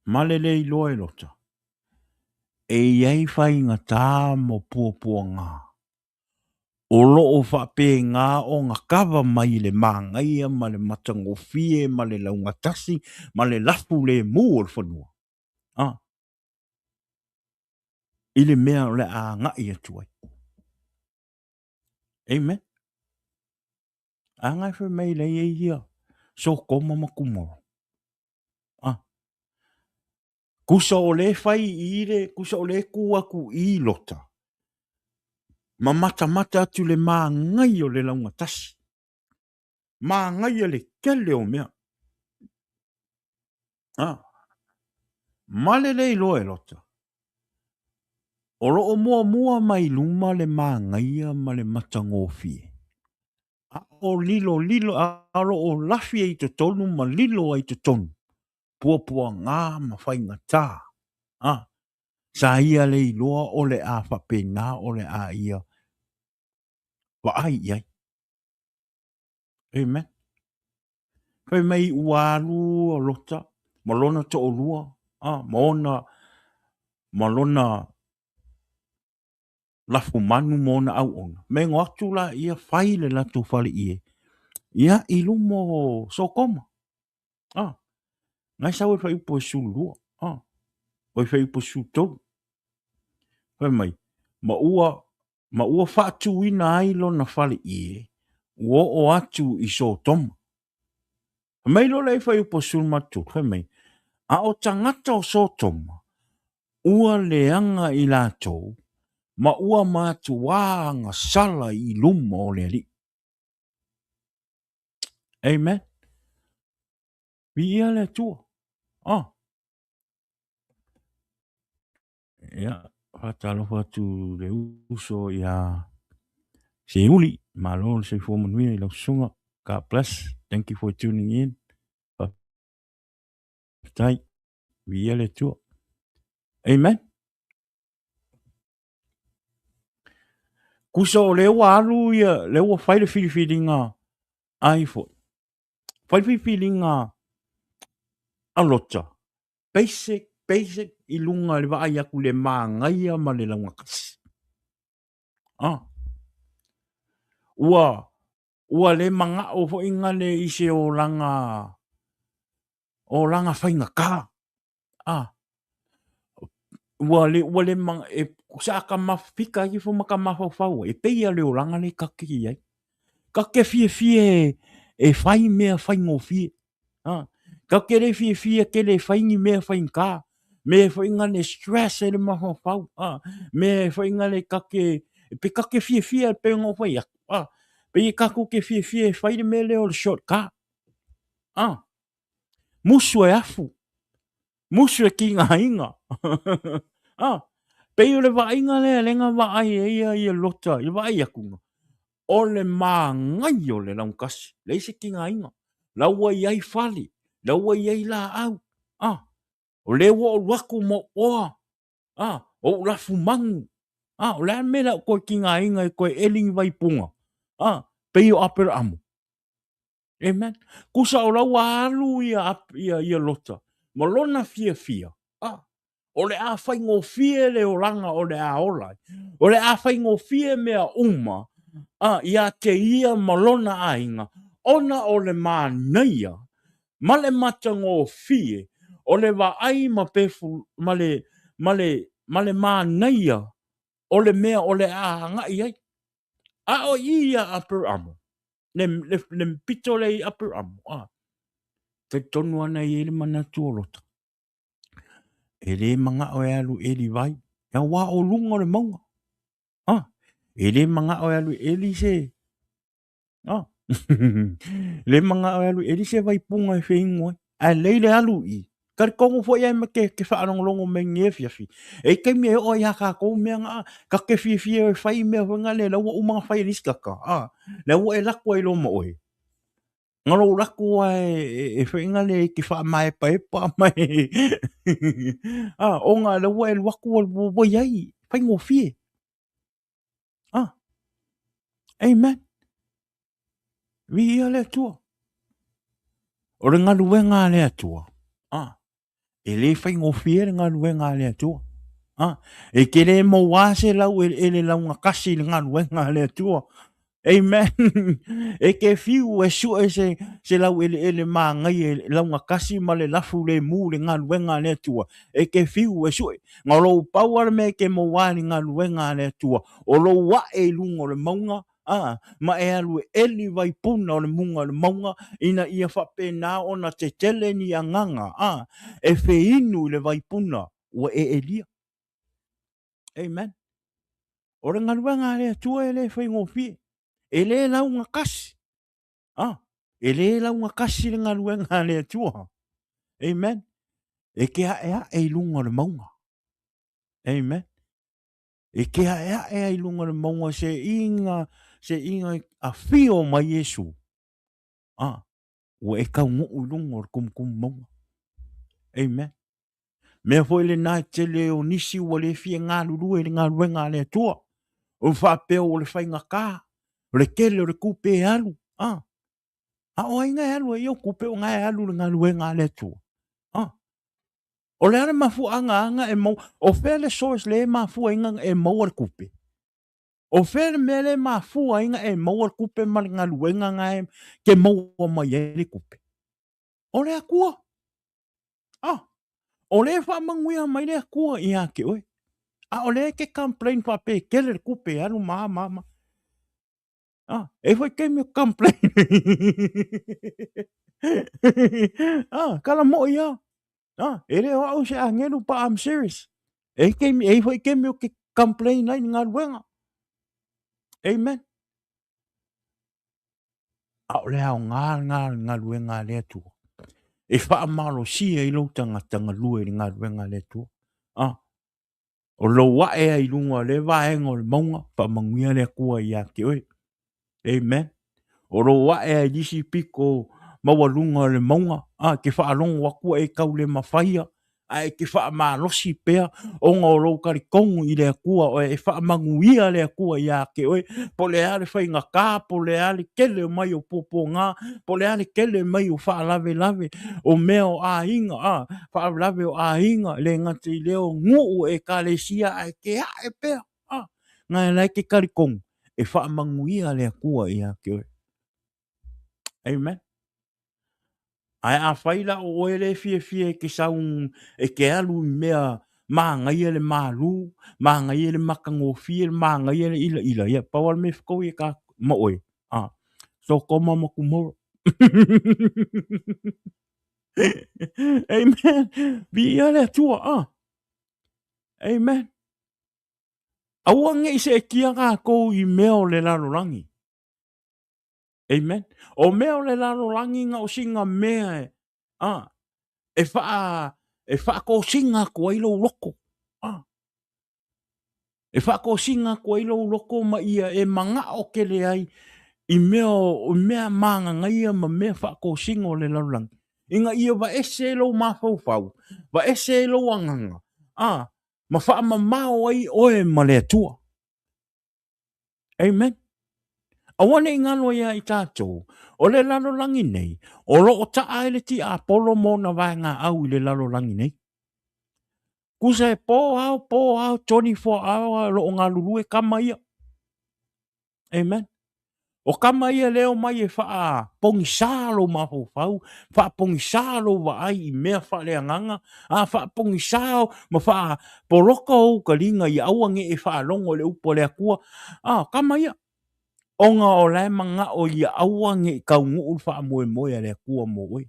Malele i loe rota. E iei whai ngā tā mo pua ngā. O loo whape ngā o ngā kawa mai le māngaia, ma le matangofie, ma le launga tasi, ma le lafu le mū o le whanua. I le mea le a ngai atuai. Amen. A ngai whi mei le iei hia. So koma makumoro. Kusa o le whai i re, kusa o le kuaku i lota. Ma mata atu le mā ngai o le launga tasi. Mā ngai o le kele o mea. Male le i loe lota. O roo mua mai luma le mā ngai ma le matangofie. O lilo, a roo lafi ai te tonu, ma lilo ai te tonu. Pua ngā ma whai ngā tā. Sa ia le i loa o le a whapena o le a ia. Wa ai iai. Amen. Whai mai uaru o lota. Malona to o lua. Malona lafu manu mona au ona. Me ngoatu la ia whai le latu whali ie. Ia ilumo sokoma. Ngai sa wai upo su lua. Wai upo su tolu. Whai mai. Ma ua whaatu ina ailo na whali ie. Ua o atu i so toma. Mai lo lei whai upo su matu. Whai mai. A o tangata o so toma. Ua leanga i lātou. Ma ua mātu wāanga sala i luma o le li. Amen. Vi ia le tua. Ia. Whatalo watu le uso ia. Se uli. Malo se fuamanui i lau sunga. God bless. Thank you for tuning in. Tai. Vi ia le tua. Amen. Kusa o le ua alu ia, le ua whai le whiriwhiringa ai fo. Whai whiriwhiringa a lota. Basic i lunga le vai aku le māngaia ma le launga kasi. Ua le manga o fo inga le ise o langa whainga ka. Ua le manga e sa ka mawhika i fo maka mawhau e peia le o langa le kake i ai. Kake fie e whai mea whaingo fie. Kake le fie ke le whaingi mea whainga. Me whainga le stress e le mawhau. Me whainga le kake, pe kake fie pe ngo whai aku. Pe i kaku ke fie whai le me le o le shortcut. Musu e afu. Musu e ki ngā inga. Pe o le vainga le lenga vai e ia lota. I vai akunga. O le māngai o le laungasi. Le ise ki ngā inga. Laua iai whali. Laua iai la au. O le o waku mo oa. O lafu mangu. O le mera koe ki ngā inga e koe elingi vai punga. Pe o apera amu. Amen. Kusa o laua alu ia lota. Malona fia. O le a whaingo fie le o ranga o le a olai. O le a whaingo fie mea uma. Ia te ia malona ainga. Ona o le mānaia. Male matango fie. O le wa ai ma pefu. Male mānaia. O le mea o le a ngai ai. A o ia aper amo. Le pito le aper amo. Te tonu ana i ele mana tuolota. E le manga o e alu e li vai. Ia wā o lunga le maunga. E le manga o e alu e li se. Le manga o e alu e li se vai punga e whaingo. A leile alu i. Kari kongo fo ia me ke whaarongolongo me ngefia fi. E kei mea o ia ka kou mea ngā. Ka ke fie o whai mea whanga le. Lau o umanga whai riskaka. Lau e lakwa i lo mo oe. Ngalo laku e whainga le ki wha mai pa mai. O ngā lawa e waku o waiai. Whaingo fie. Amen. Vi ia le atua. O le ngā luenga le atua. E le whaingo fie le ngā luenga le atua. E ke le mo wase lau e le launga kasi le ngā luenga le atua. Amen. E ke fiu e su e se lau ele mā ngai e launga kasi ma le lafu le mū le ngā luenga le atua. E ke fiu e su e. Ngā lou pauara me ke mo wani ngā luenga le atua. O lou wa e lungo le maunga. Ma e alu e li vai puna o le munga le maunga. Ina ia whape nā ona te tele ni a nganga. E whe inu le vai puna. Ua e lia. Amen. O le ngā luenga le atua e le whaingo fie. E le launga kasi. E le launga kasi le ngā luenga le atua. Amen. E ke hae e lunga le maunga. Amen. E ke hae e lunga le maunga se inga a fio mai Yesu. Ua e kau ngu lunga le kum maunga. Amen. Mea foi le nā tele o nisi ua le fia ngā lulu e le ngā luenga le atua. O whapeo o le whainga kā. O le kele o le kupe e alu. O ai ngai alu e iau kupe o ngai alu le ngā luenga le atua. O le ana mafu anga e mau. O whele soas le mafu inga e mau al kupe. O whele mele mafu inga e mau al kupe ma le ngā luenga ngai ke mau o mai e le kupe. O le akua. O le whamanguia mai le akua i ake oi. O le ke complain whape kele le kupe alu ma. E foi ke me complain. Kala mo ia. Ele o au se angelu pa I'm serious. E foi ke me ke complain nai ngā luenga. Amen. O le au ngā luenga le atu. E wha malo si e ilo tanga lue ngā luenga le atu. O lo wa e ai lunga le vaenga le maunga pa manguia le kua i ake oi. Amen. O lo wa e disi piko mawalunga le maunga. Ke whaalonga wakua e kau le mawhaia. ai ki whaamalosi pea o ngā rou karikongu i lea kua o e whaamanguia lea kua ia ke oe po le ale whai ngā kā, po le ale kele mai o popo ngā, po le ale kele mai o whaalave lave o mea o a inga, whaalave o a inga le ngati leo nguu e ka le sia ai ke a e pea, ngai lai ke karikongu e whaamanguia lea kua ia ke oe. Amen. Ai a whaila o oe le fie ke saung e ke alu mea maa ngai le malu, maa ngai le makango fie, maa ngai le ila. Ia, pawal me whakau e ka ma oe. So koma ma kumoro. Amen. Bi ia le tua, Amen. Aua ngai se kia ka kou i meo le lalorangi. Amen. O mea le lalorangi nga o singa mea e wha ko singa ko ilo loko. E wha ko singa ko ilo loko ma ia e manga o kele ai i mea manga ngai ma mea wha ko singa o le lalorangi. Inga ia wa ese lo mawhau, wa ese lo anganga. Ma wha ma mao ai oe ma le tua. Amen. Awane i ngalo ia i tātou, o le lalorangi nei, o lo o taa ele ti a polo mo na vai ngā au i le lalorangi nei. Kusa e po au, 24 hour, lo o ngā lulu e kama ia. Amen. O kama ia leo mai e wha pongi sālo mawhau, wha pongi sālo wa ai i mea wha lea nganga, wha pongi sālo ma wha poroka o ka ringa i auange e wha longo le upo lea kua. Kama ia. Onga o lai manga o ia auange i kau nguu wha moe moe lea kua mo oi.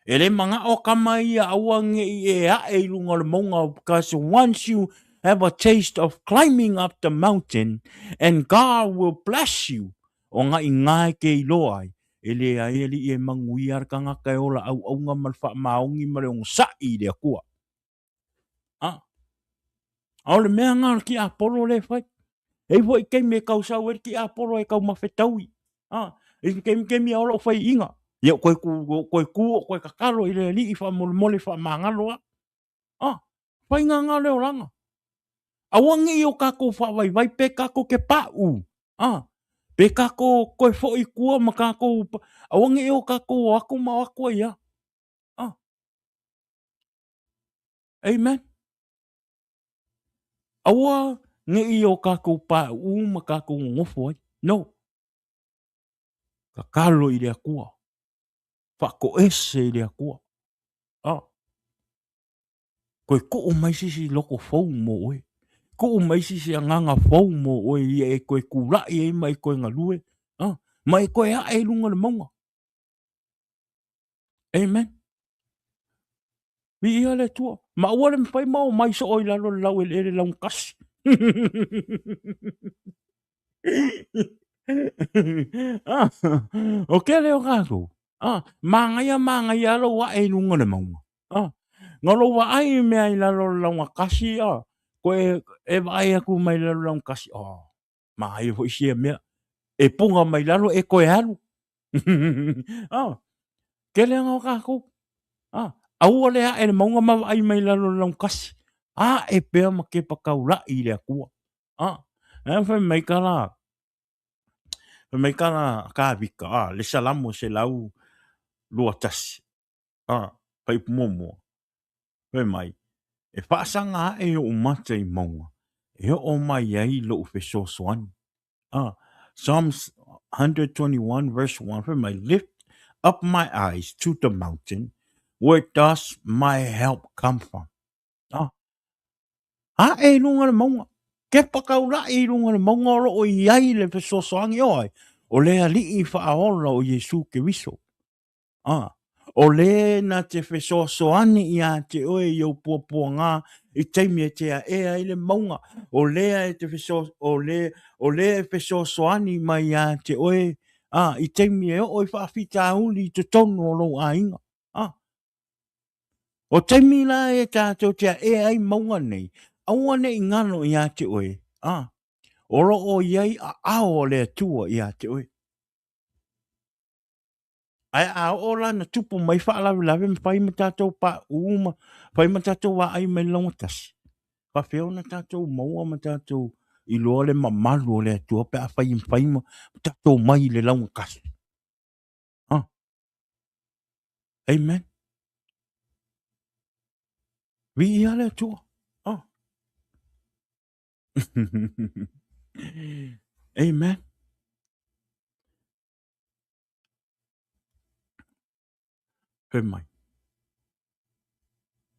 E le manga o kama ia auange i e ae lunga le monga, because once you have a taste of climbing up the mountain, and God will bless you. O nga i ngai ke i loai, e le ai li e mangui arka ngaka e ola au nga malwha maungi mare o sa i lea kua. Au le mea ngā ki a polo le whai. E wo i keimi e kau sau e ki a polo e kau mawhetaui. E keimi a ola o whai inga. Ia koe koe kakalo i le li i wha mole wha mangalo whai ngā leo ranga. Awangi i o kako wha vai pe kako ke pāu. Pe kako koe fo i kua ma kako, awangi i o kako o ako ma ako ia. Amen. Awa nge i o kako pāu ma kako ngofo ai. No. Kakalo i le akua. Whako ese i le akua. Koe ko o mai sisi loko fau mo oe. Ko o mai sisi a nganga fau mo oe i e koe kura i e mai koe ngalue. Mai koe a e lunga le maunga. Amen. Mi ia le tua. Ma ua le mwhai mao mai so oi lalo lau e le lau kasi. O ke leo kato. Mangai alo wa e lunga le maunga. Ngalo wa ai mea i lalo lau kasi koe e vai aku mai lalo lau kasi. Ma ai ho isia mea. E punga mai lalo e koe alu. Ke leo ngau kako. Aua lea e le maunga ma ai mai lalo lau kasi. E pea ma ke pakaura i le akua. Whai mai kala. Mai kala ka vika. Le salamo se lau lua tasi. Pai pumomo. Whai mai. E whaasanga e o mata i maunga. E o mai ai lo ufe soani. Psalms 121 verse 1. Whai mai. Lift up my eyes to the mountain. Where does my help come from? E lunga le maunga. Ke pakaura e lunga le maunga o iai le fesosoangi oi. O lea li i whaaola o Yesu ke wiso. O le na te fesosoani i a te oe i au puapua ngā i teimi e te a ea i le maunga. O lea e te fesosoani mai a te oe i teimi e o i whaafita uli i te tonu o lo a inga. O teimi la e tātou te a ea i maunga nei. Aua ne i ngano i a te oe. Oro o iai a ao le tua i a te oe. Ai a o la na tupu mai fa la la me fai mata to pa uma fai mata to wa ai me long tas. Fa feo na tato maua ma tato I loa le mamalu le atua pe a fai ma tato mai le launga kasi. Ah, amen. Vi ia le atua. Ah. Amen. He mai.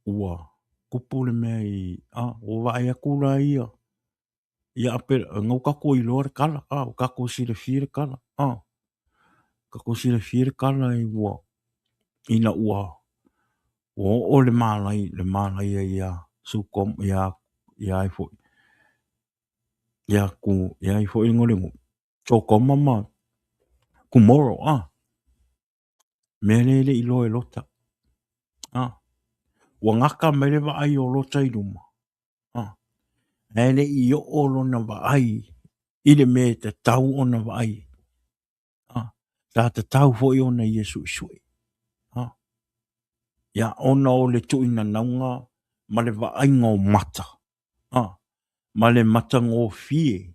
Ua. Kupu le mea o vai a kula ia. Ia ape ngau kako I loa le kala. O kako si le fie le kala. Kako si le fie le kala ua. Ina ua. O le malai ia. Sukom ia ai fo. Ia ai fo ingo lengo. So koma ma. Kumoro Mele I loa e lota. Ua ngaka mele wa ai o lota I luma. Ele I o lona wa ai. I le me te tau ona wa ai. Ta te tau fo I ona Yesu isui. Ia ona o le tuina naunga ma le wa ai ngō mata. Ma le mata ngō fie.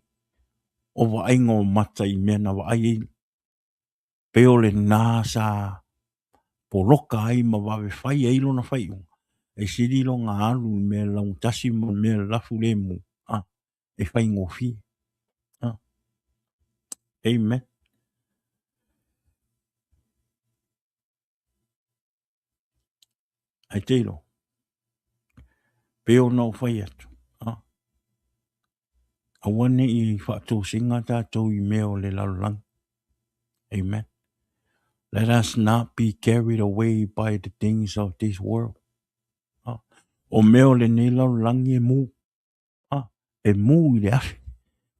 O wa ai ngō mata I mena wa ai. Peo le nasa. Poloka ai ma wawe fai ai lona fai unga. E siri lo ngā alu me lau tasi mo me lafu le mu. E fai ngō fie. Amen. Ai teilo. Peo no fai atu. Awane I whaatou singa tātou I meo le lalang. Amen. Let us not be carried away by the things of this world. O meo le ne lalang e mu. E mu I le afi.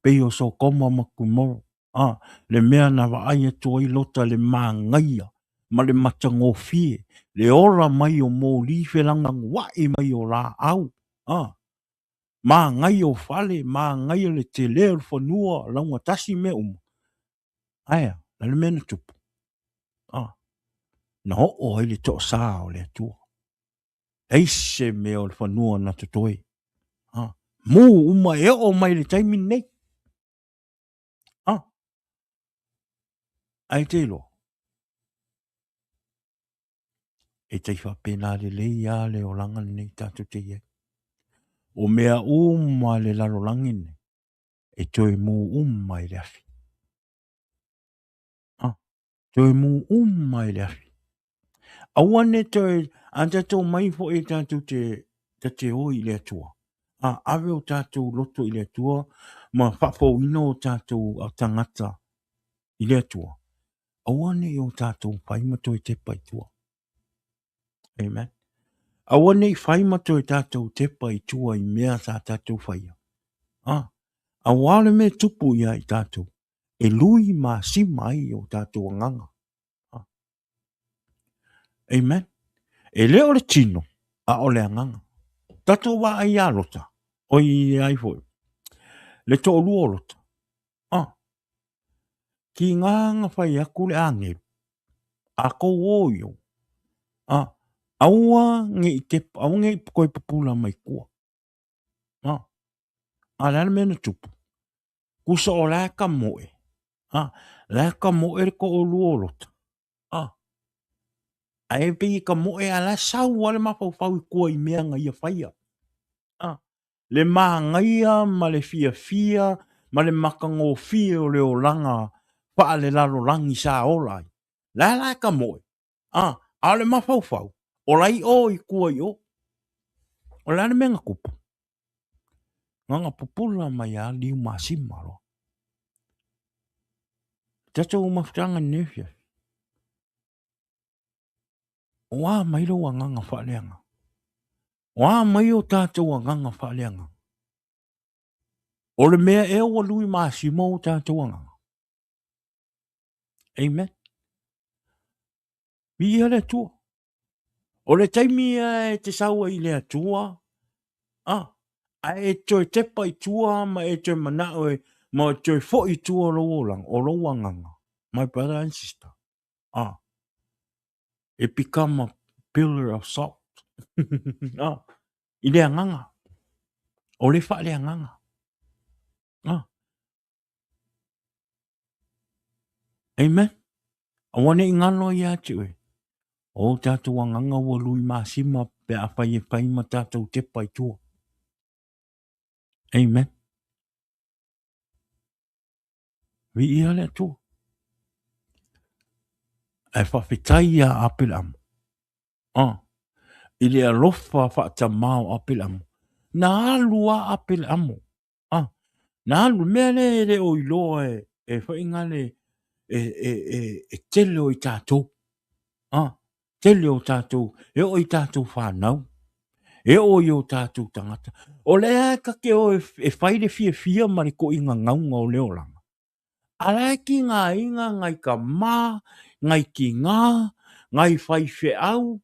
Peo so koma makumoro. Le mea na wa aia tua I lota le maa ngaia. Ma le mata ngō fie. Le ora mai o mō li whelanga ngwai mai o la au. Mā ngai o fale, mā ngai o le te leo whanua, launga tasi me Aia, la le mena tupu. Na ho ai le toa sā o le atua. Eise me o le whanua na tutoi. Mū uma e o mai le taimi nei. Ai te lo. E te whapena le leia le o langa nei tātu te ie. O mea uma le lalo langine. E toi mū uma I le afi. Toi mū uma I le afi. Awane toi, anta tō mai fo e tātou te o I le atua. Awe o tātou loto I le atua, ma whapau ino o tātou a tangata I le atua. Awane o tātou whaimato I te paitua. Amen. Awane I whaimato I tātou te paitua I mea sa tātou whaia. Awale me tupu ia I tātou. E lui ma si mai o tātou nganga. Amen. E leo le tino, a o le anganga. Tato wa ai alota. O I ai foi. Le to lu olota. Ki nganga fai aku le ange. Ako oyo. Aua nge te aunge koi papula mai kua. Ala mena tupu. Kusa o la ka moe. La ka moe ko o lu olota. Ai pe ka moe ala sau wale mapau fau kua I mea ngai faia. Le maangaia ma le fia ma le makango fia o le o langa pa le lalo langi sa olai. La ka moe. A le mafau fau. O lai o I kua I o. O la le menga kupu. Nganga pupula mai a liu masima lo. Tato umafutanga nefia. Wa mai lo wa nganga whaaleanga. Wa mai o tato wa nganga whaaleanga. O le mea e o lui masima o tato wa nganga. Amen. Ia le tua. O le taimi e te saua I le atua. A e toi tepa I tua ma e toi manao e ma toi fo I tua lo lang o lo wanganga. My brother and sister. It become a pillar of salt. I le anganga. O le wha le anganga. Amen. A wane I ngano I atu e. O tātou anganga ua lui māsima pe a whai e whai ma tātou te pai tua. Amen. Vi ia le tua. E whawhitai a apel amu. I le alofa whaata mau apel amu. Na alu a apel amu. Na alu mea le o iloa e whai ngale e tele o I tātou. Tele o tātou. E o I tātou whanau. E o I o tātou tangata. O lea kake o e whaire fia mare ko I ngā ngaunga o leo langa. Ala ki ngā inga ngai ka mā, ngai ki ngā, ngai whai whe au.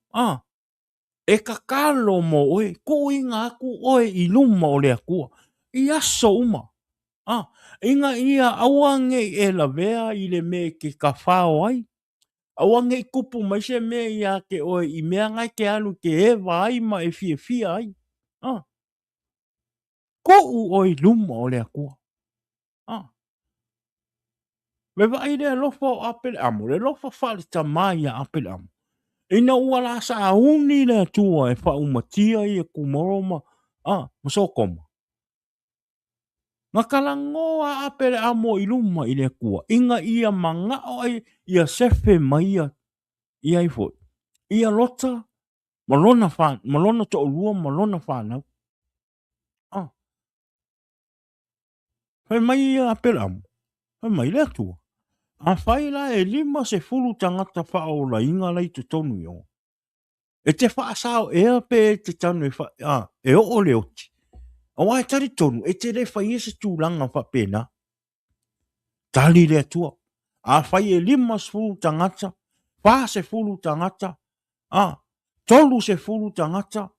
E ka kalo mo oe, ko I ngā aku oe I luma o lea kua. I aso uma. Inga ia awange e la vea I le me ke ka whao ai. Awange I kupu mai se me ia ke oe I mea ngai ke alu ke ewa ai ma e fia ai. Ko u oe luma o lea kua. Me va ai le lofa o apel amu, le lofa whale ta mai a apel amu. Ina ua la sa uni le tua e wha umatia I e kumoroma, masokoma. Nga kalangoa apel amu I luma I le kua, inga ia manga o ai, ia sefe mai ia I fo. Ia lota, malona to olua, malona whanau. Fai mai ia apel amu, fai mai le tua. A whai la e lima se fulu tangata wha o la inga lai te tonu yo. E te wha asao ea pe te tanu e o le oti. A wai tari tonu, e te le whai ese tūlanga wha pēna. Tali le tua. A whai e lima se fulu tangata, wha se fulu tangata, tolu se fulu tangata,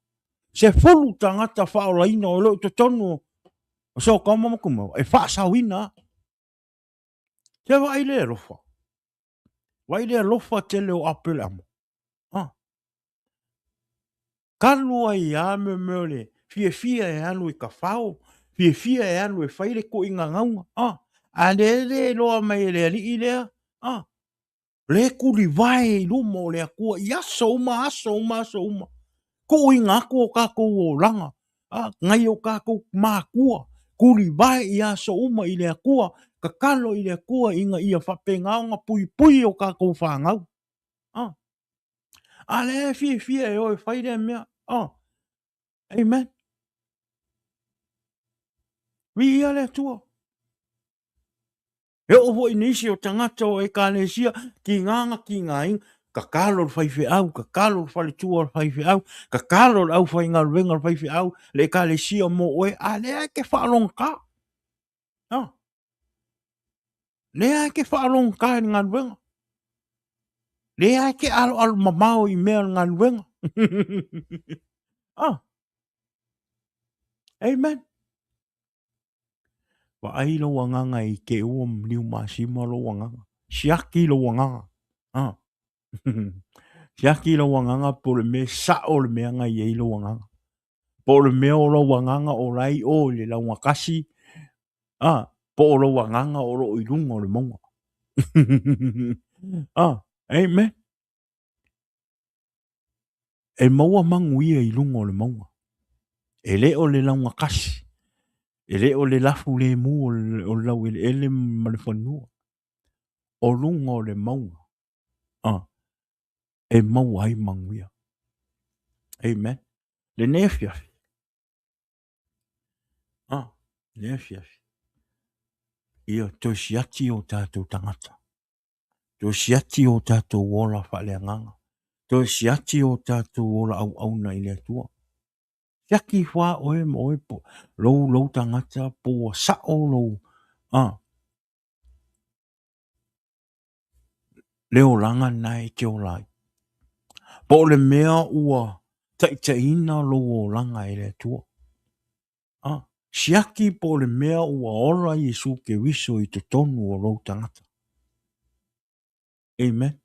se fulu tangata wha o la ina o lo te tonu. So kama makumau, e wha asao ina. Te wai le rofa. Wai le lofa te leo apel amu. Kalu ai a me mele, fia e anu I ka whao, fia e anu e whaire ko I ngā ngaunga. A le loa mai le ali I lea, le kuri vai I luma o lea kua, I aso uma. Ko I ngā kua kākou o langa, ngai o kākou mā kua, kuri vai I aso uma I lea kua, ka kalo I lea kua inga ia whape ngaunga pui o kākou whāngau. A le fia e oi whaire mea, Amen. Vi ia le tua. E o hoi nisi o tangata o e ka lesia ki nganga ki ngaing, ka kalo whaiwhi au, ka kalo whale tua whaiwhi au, ka kalo au whai ngā ruenga whaiwhi au, le ka lesia mo oe, a lea ke whaalong ka. Lea ke whaalong ka ngā ruenga. Lea ke alo mamao I mea ngā ruenga. Amen. Wa ai lo wanganga I ke ua mniu masima lo wanganga. Siaki lo wanganga. Siaki lo wanganga po le me sa o le mea ngai ei lo wanganga. Po le mea o lo wanganga o rai o le la wakasi. Po o lo wanganga o lo ilunga o le monga. Amen. E maua manguia ilunga o le monga. E le o le la wakasi. E le o le lafu le mu o lau ele malefanua. O lunga o le maunga. E mau ai manguia. Amen. Le nefiafi. Nefiafi. Ia tosiati o tātou tangata. Tosiati o tātou wola whaleanganga. Tosiati o tātou wola au auna I le tua. Siaki wha oe mo oe po. Lou tangata po sa o lou. Leo langa nai te o lai. Po le mea ua taitaina lo o langa I le tua. Siaki po le mea ua ora Yesu ke wiso I te tonu o lou tangata. Amen.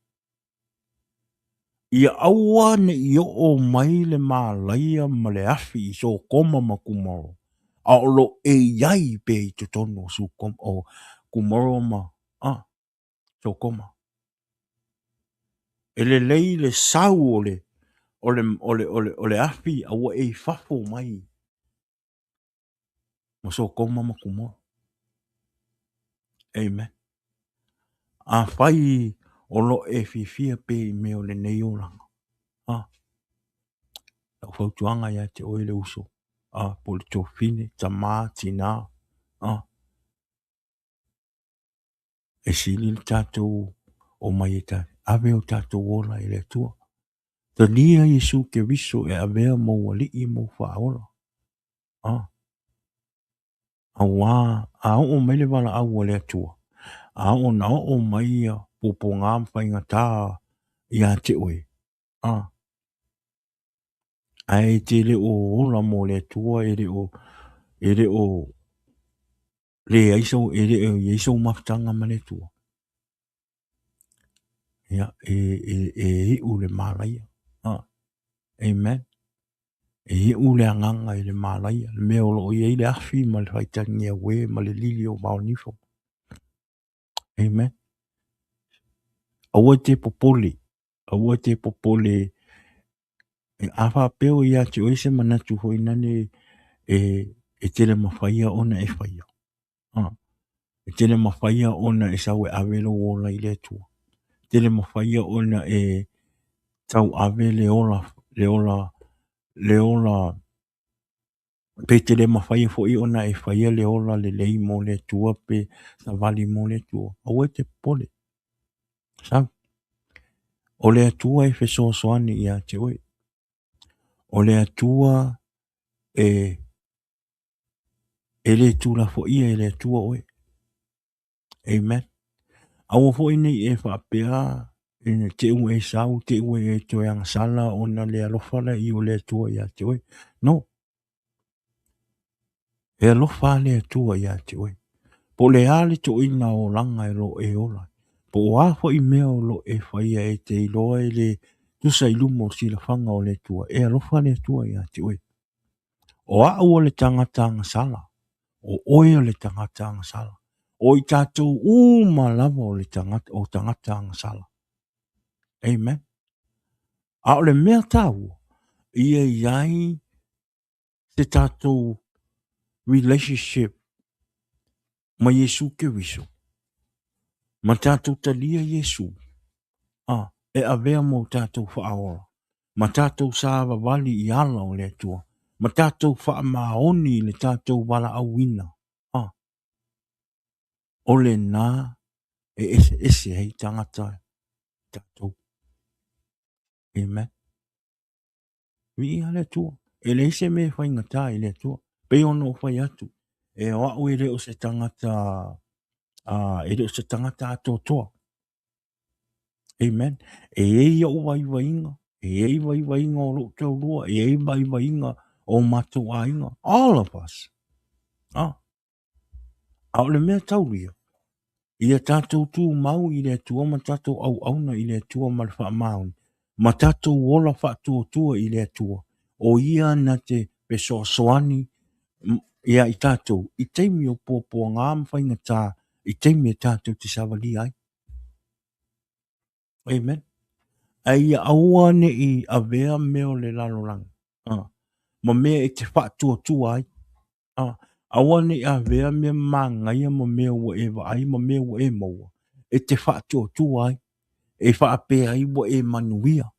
Ia aua ne i o mai le mālaia ma le afi i so koma ma kumaro. A o lo e iai pe i te tono su koma o kumaro ma. So koma. E le lei le sau o le afi a ua e fafo mai. Ma so koma ma kumaro. Amen. A fai o lo e fifia pe i me o le nei o langa. Au fautuanga ia te oile uso. Po le tofine, ta mā, tina. E sili le tātou o mai e tai. Ave o tātou ola i le tua. Ta nia Yesu ke viso e avea mo wali i mo whaola. A wā, a o mai le wala au o le tua. A o na o mai a popo ngā mwhainga tā i a te oe. Ai te le o ola mo le tua e le o le aiso e le o Yesu maftanga ma le tua. Ia, e u le malaia. Amen. E u le anganga i le malaia. Le mea olo i le afi ma le whaitangi a we ma le lili o maonifo. Amen. Aua te popole. Aua te popole. E awha peo i ati oise manatu hoi nane e tele mawhaia ona e whaia. E tele mawhaia ona e sawe awelo ola i le tua. Tele mawhaia ona e tau ave le ola pe tele mawhaia fo i ona e whaia le ola le lei mo le tua pe sa vali mo le tua. Aua te pole. Sa? O le atua e feso soani i ate oe. O le atua e le tula fo ia e le atua oe. Amen. Aua fo ine e whapea e te ue e sau, te ue e toe ang sala o na le alofala i o le atua i ate oe. No. E alofa le atua i ate oe. Po le ale to ina o langa e lo e ola. Po wafo i mea o lo e whaia e te iloa e le tusa ilumo si la fanga o le tua. E alofa le atua i ate oe. O a ua le tangata ang sala. O oe o le tangata ang sala. O i tātou lava o le tangata ang sala. Amen. A o le mea tau, ia iai te tātou relationship ma Yesu ke wiso. Ma tātou talia Yesu. E avea mo tātou whaaora. Ma tātou sāwa wali i ala o le tua. Ma tātou wha maoni le tātou wala awina. O le nā e ese hei tangata tātou. Amen. Vi ale tua. E le ese me whainga tā i le tua. Pe ono whai atu. E o au e le o se tangata e le o se tangata ato toa. Amen. E ei o wai wainga. E ei wai wainga o lo tau rua. E ei wai wainga o matu ainga. All of us. A o le mea tauria. Ia tātou tū mau i le tua ma tātou au auna i le tua ma le wha maun. Ma tātou wola wha tua i le tua. O ia na te peso soani ia i tātou. I teimi o pōpō ngā mwhainga tā. I teimi e tātou te sawali ai. Amen. A ia aua ne i avea meo le lalorang. Ma mea e te wha tua ai. Aua ne a vea me mangaia ma mea ua e ai ma mea ua e maua. E te whaatua tua ai. E whaapea ai wa e manuia.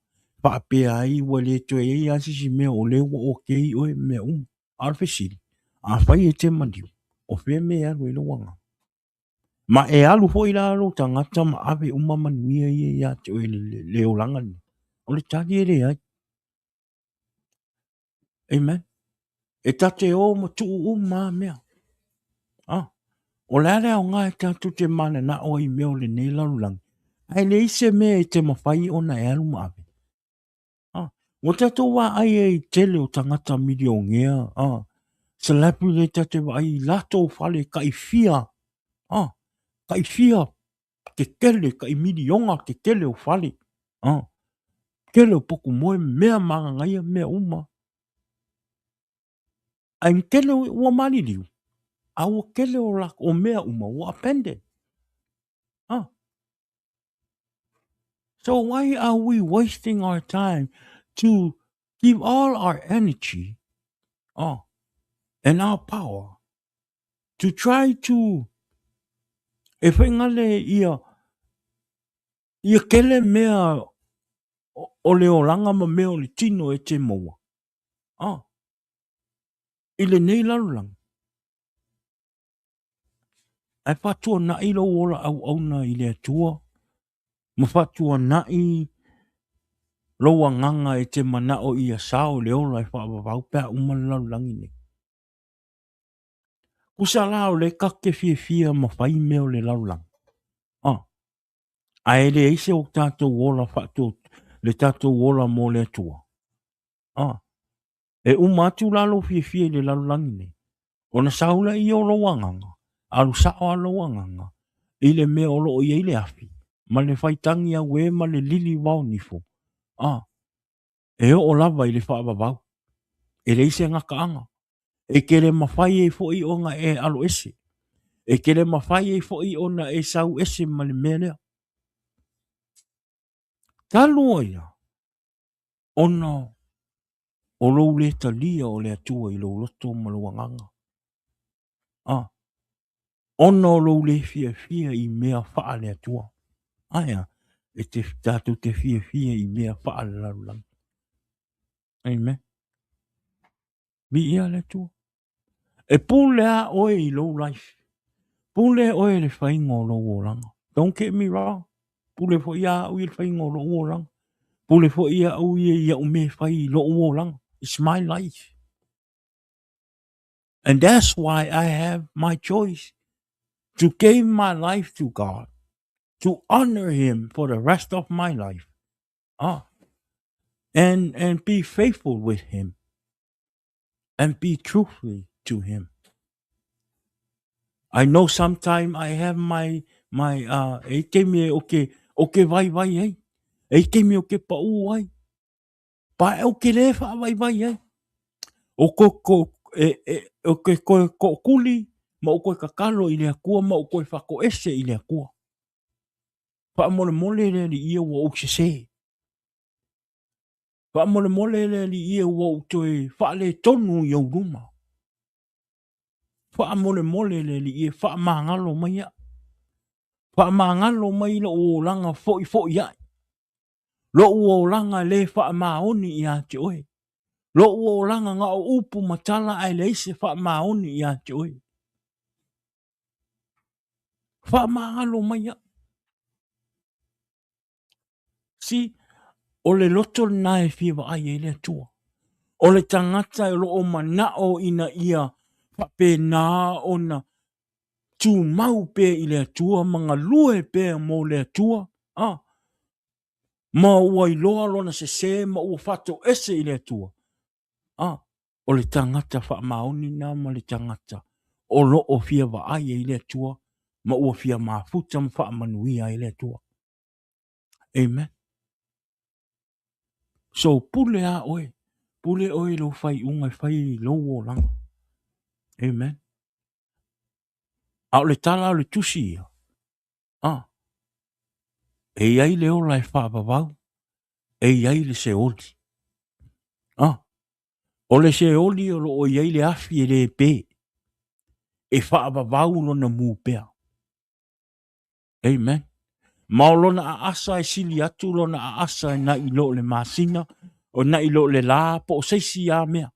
Whaapea ai wa le toe e asisi mea o le wa o kei o e mea Arwhesiri. A whai e te maniu. O whea mea alu e wanga. Ma e alu ho i lalo tangata ma ave manuia i a te o e le o langa ni. O le tali e le ai. Amen. E tate o ma tuu mea. O lare o ngā e tātou te mana na o i meo le nei larulang. Ai le ise mea e te mawhai o na e alu maawe. O tātou wā ai e i tele o tangata milio ngea. Salapu le tate wā ai lato whale kai fia. Kai fia ke kele, kai milionga ke kele o whale. Kele o poku moe mea mangangaia mea uma. Ai kele ua maliliu. Au kele o lak o mea uma ua apende. So why are we wasting our time to give all our energy and our power to try to e whaingale ia kele mea o le olanga ma mea o le tino e te moa. I le nei lalulang. Ai whatua na i lo ola au na i le atua. Ma whatua na i loa nganga e te mana o ia sao le ola e whaavavau pēr umana lalulangi nei. Kusa lao le kake fia ma whai meo le laulang. Ai le eise o tātou wola whātou, le tātou wola mō le atua. E umatu lalo fia le laulangi nei. O na saula i o loa nganga, alu sao a loa nganga, i le mea olo o iei le afi, ma le whaitangi a we ma le lili wau nifo. E o lava i le whaavavau. E le eise ngaka anga. E kere mawhai e fo i onga e alo ese. E kere mawhai e fo i ona e sau ese ma le mea lea. Talo ia, ona o lou le talia o le atua i lou loto ma lou anganga. Ona o lou le fia i mea faa le atua. Aia, e te tātou te fia i mea faa le larulang. Amen. Mi ia le atua. E pule a oe i lou life. Pule oe le whaingo o lou oranga. Don't get me wrong. Pule fo ia ui le whaingo o lou oranga. Pule fo ia ui ia ume whai lou oranga. It's my life. And that's why I have my choice to give my life to God, to honor Him for the rest of my life, and be faithful with Him, and be truthful to Him. I know sometimes I have my e ke me okay vai ai. E ke me okay pa u ai. Pa e okay le fa vai ai. O ko ko kuli ma o ko kakalo i le akua ma o ko whako ese i le akua. Pa mole le li ia wa o se. Pa mole le li ia wa o toi fa le tonu i o ruma. Fa mole le li ia fa mangalo mai ia. Fa mangalo mai lo o langa foi ia. Lo o langa le fa maoni ia te oe. Lo o langa nga o upu matala ai le se fa maoni ia te oe. Fa mangalo mai ia. Si, o le loto na e fia ai e le atua. O le tangata e lo o manao ina ia pe na ona tu mau pe i le atua, manga lue pe mo le atua. Ma ua i loa lona se ma ua fato ese i le atua. O le tangata wha maoni na ma le tangata. O lo o fia wa ai e le atua, ma ua fia mafuta ma wha manuia i le atua. Amen. So pule a oe. Pule oe lo fai unga fai lo o langa. Amen. A le tala o le tusi ia. E iai le ola e whaapapau. E iai le se oli. O le se oli o lo o iai le afi e le pe. E whaapapau lo na mūpea. Amen. Ma o lona a asa e sili atu lona a asa e na ilo le masina. O na ilo le la po o seisi a mea.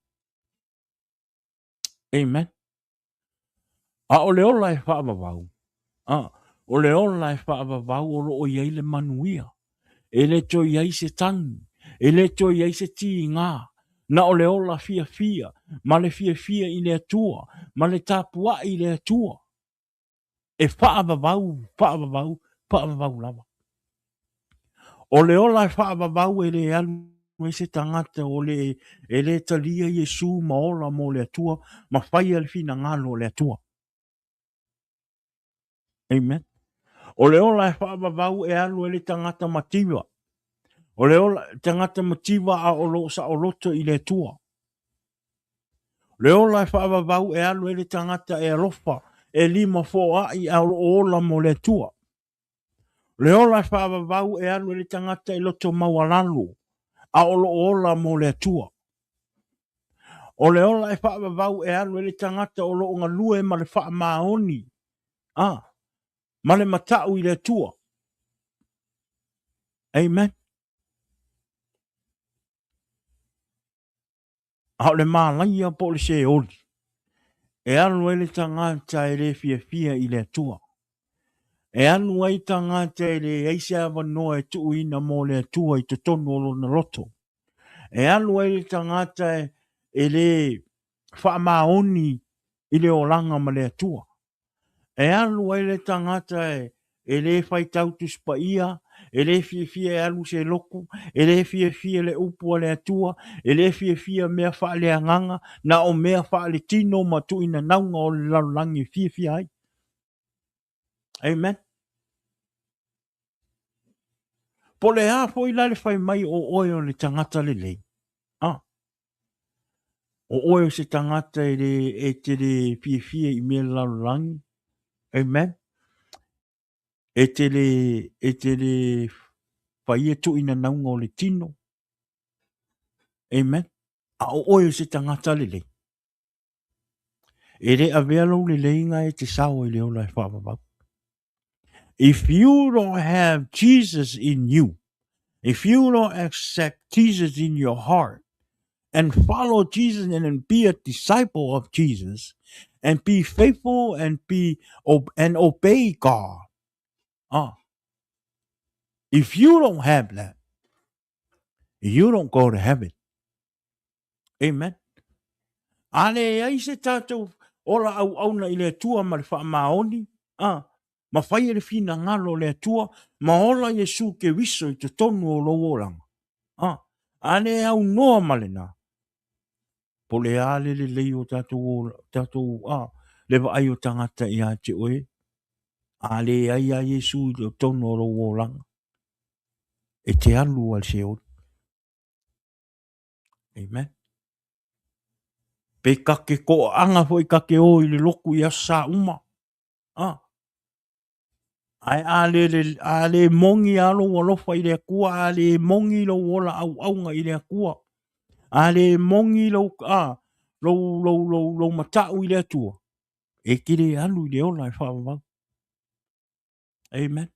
Amen. A o le ola e whaapapau. O le ola e whaapapau o lo o iai le manuia. E le to iai se tangi. E le to iai se ti ngā. Na o le ola fia. Ma le fia i le atua. Ma le tapua i le atua. E whaapapau lava. O le ola e whaapapau e le alu e se tangata o le e le talia Yesu ma ola mo le atua. Ma whai al fina ngalo le atua. Amen. O le ola e whaapapau e alu e le tangata matiwa. O le ola tangata mativa a olo sa oloto i le tua. Le ola e whaavavau e alu e le tangata e alofa e lima fo a i a ola mo le tua. Le ola e whaavavau e alu e le tangata e loto mawalalu a ola mo le tua. O le ola e whaavavau e alu e le tangata o lo unga lue ma le wha maoni. Ma le matau i le tua. Amen. A le mālaia po le se oli. E alu e le tangata e le fia i le tua. E anu ai tangata e le eise awa noa e tuu ina mo le tua i te tonu o na loto. E anu ai le tangata e le whaamaoni i le olanga ma le tua. E anu ai le tangata e le whaitautu spa ia, e le fia e alu se loku, e le fia le upu le atua, e le fia mea wha le anganga, na o mea wha le tino ma tu ina naunga o le lalangi fia ai. Amen. Po le a fo i lale fai mai o oe o le tangata le lei. O oe o se tangata e te le fia i mea lalangi. Amen. E te le fai e tu ina naunga o le tino. Amen. A o oe o se tangata le lei. E re a vea lau le leinga e te sao i le ola e whaapapau. If you don't have Jesus in you, if you don't accept Jesus in your heart, and follow Jesus and then be a disciple of Jesus, and be faithful and and obey God. If you don't have that, you don't go to heaven. Amen. Ale ai se tātou ora au auna i le tua ma le whaamaoni. Ma whai le fina ngalo le tua, ma ola Yesu ke wiso i te tonu o loranga. Ale au noa malena. Po le ale le lei o tātou le wa ai o tangata i a te oe. Ale ai a Yesu i te tonu o loranga. E te alu al se o. Amen. Pe kake ko anga foi kake o i le loku i asa uma. Ai ale mongi alo walofa i le kua, ale mongi lo wola au aunga i le kua. Ale mongi lo lo matau i le tua. E kire alu i le ola e whaamama. Amen.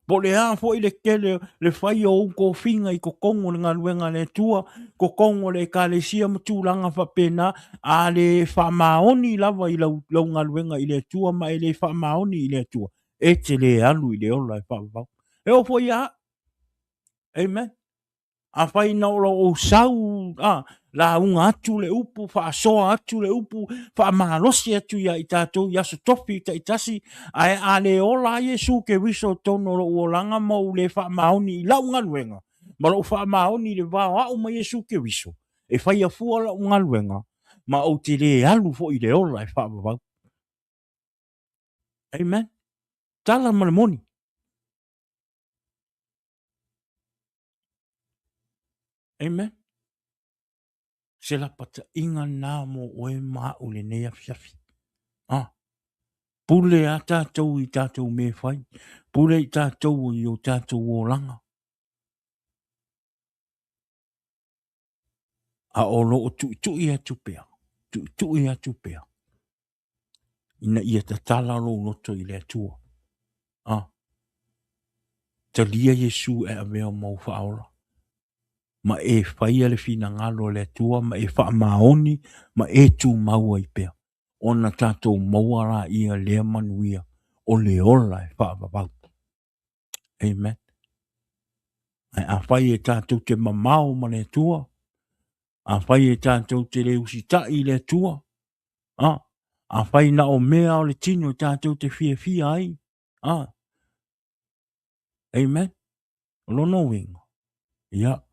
Po le a fo i le kele le whai o ko finga i ko kongo ngā luenga le tua, ko kongo le ka le sia matulanga whapena, a le whamaoni lava i lau ngā luenga i le tua, ma e le whamaoni i le tua. E te le alu i le ola e whaamama. E o fo i a. Amen. A whai naura o sau, la unga atu le upu, wha soa atu le upu, wha mahalosi atu ia i tātou, ia so topi i tasi, a le ola Yesu ke wiso tono lo uolanga mau le wha maoni i lau ngaluenga. Ma lo wha maoni le wā au ma Yesu ke wiso. E whai a fua la ngaluenga, ma o te le alu fo i le ola e wha mawau. Amen. Tala malamoni. Amen. Se la pata inga nā mo oe maa ule nea fiafi. Pule a tātou i tātou me whai. Pule i tātou i o tātou o langa. A o lo o tu i atu pea. Tu i atu pea. Ina ia ta tala lo loto i le atua. Ta lia Yesu e a mea mau whaora. Ma e whai ale fina ngalo le atua, ma e wha maoni, ma e tu maua i pea. Ona tātou mauara ia lea manuia. O le ola e wha mabau. Amen. A whai e tātou te mamau ma le atua. A whai e tātou te le usita i le atua. A whai na o mea o le tino tātou te fia ai. Amen. Lono wingo. Ia.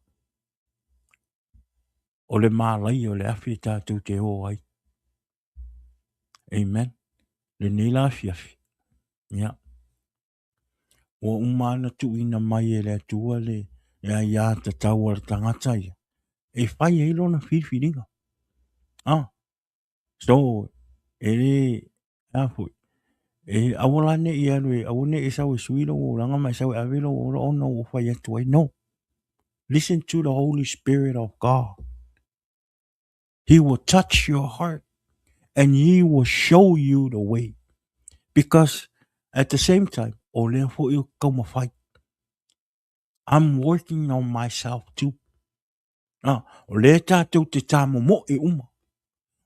O le mālai o le awhi tātou te o ai. Amen. Le nila fiafi. Ia. ua umana tuuina mai e le atua le ia tatau o le tagata ia e fai ai lona filifiliga so e lē a foi e aua laneʻi alu e aua neʻi sau e sui lou olaga ma e sau e ave lou ola ona ua fai atu ai no. Listen to the Holy Spirit of God. He will touch your heart and he will show you the way. Because at the same time, o lea foʻi o kaumawhai, I'm working on myself too. O lea tātou te tāmomo e uma.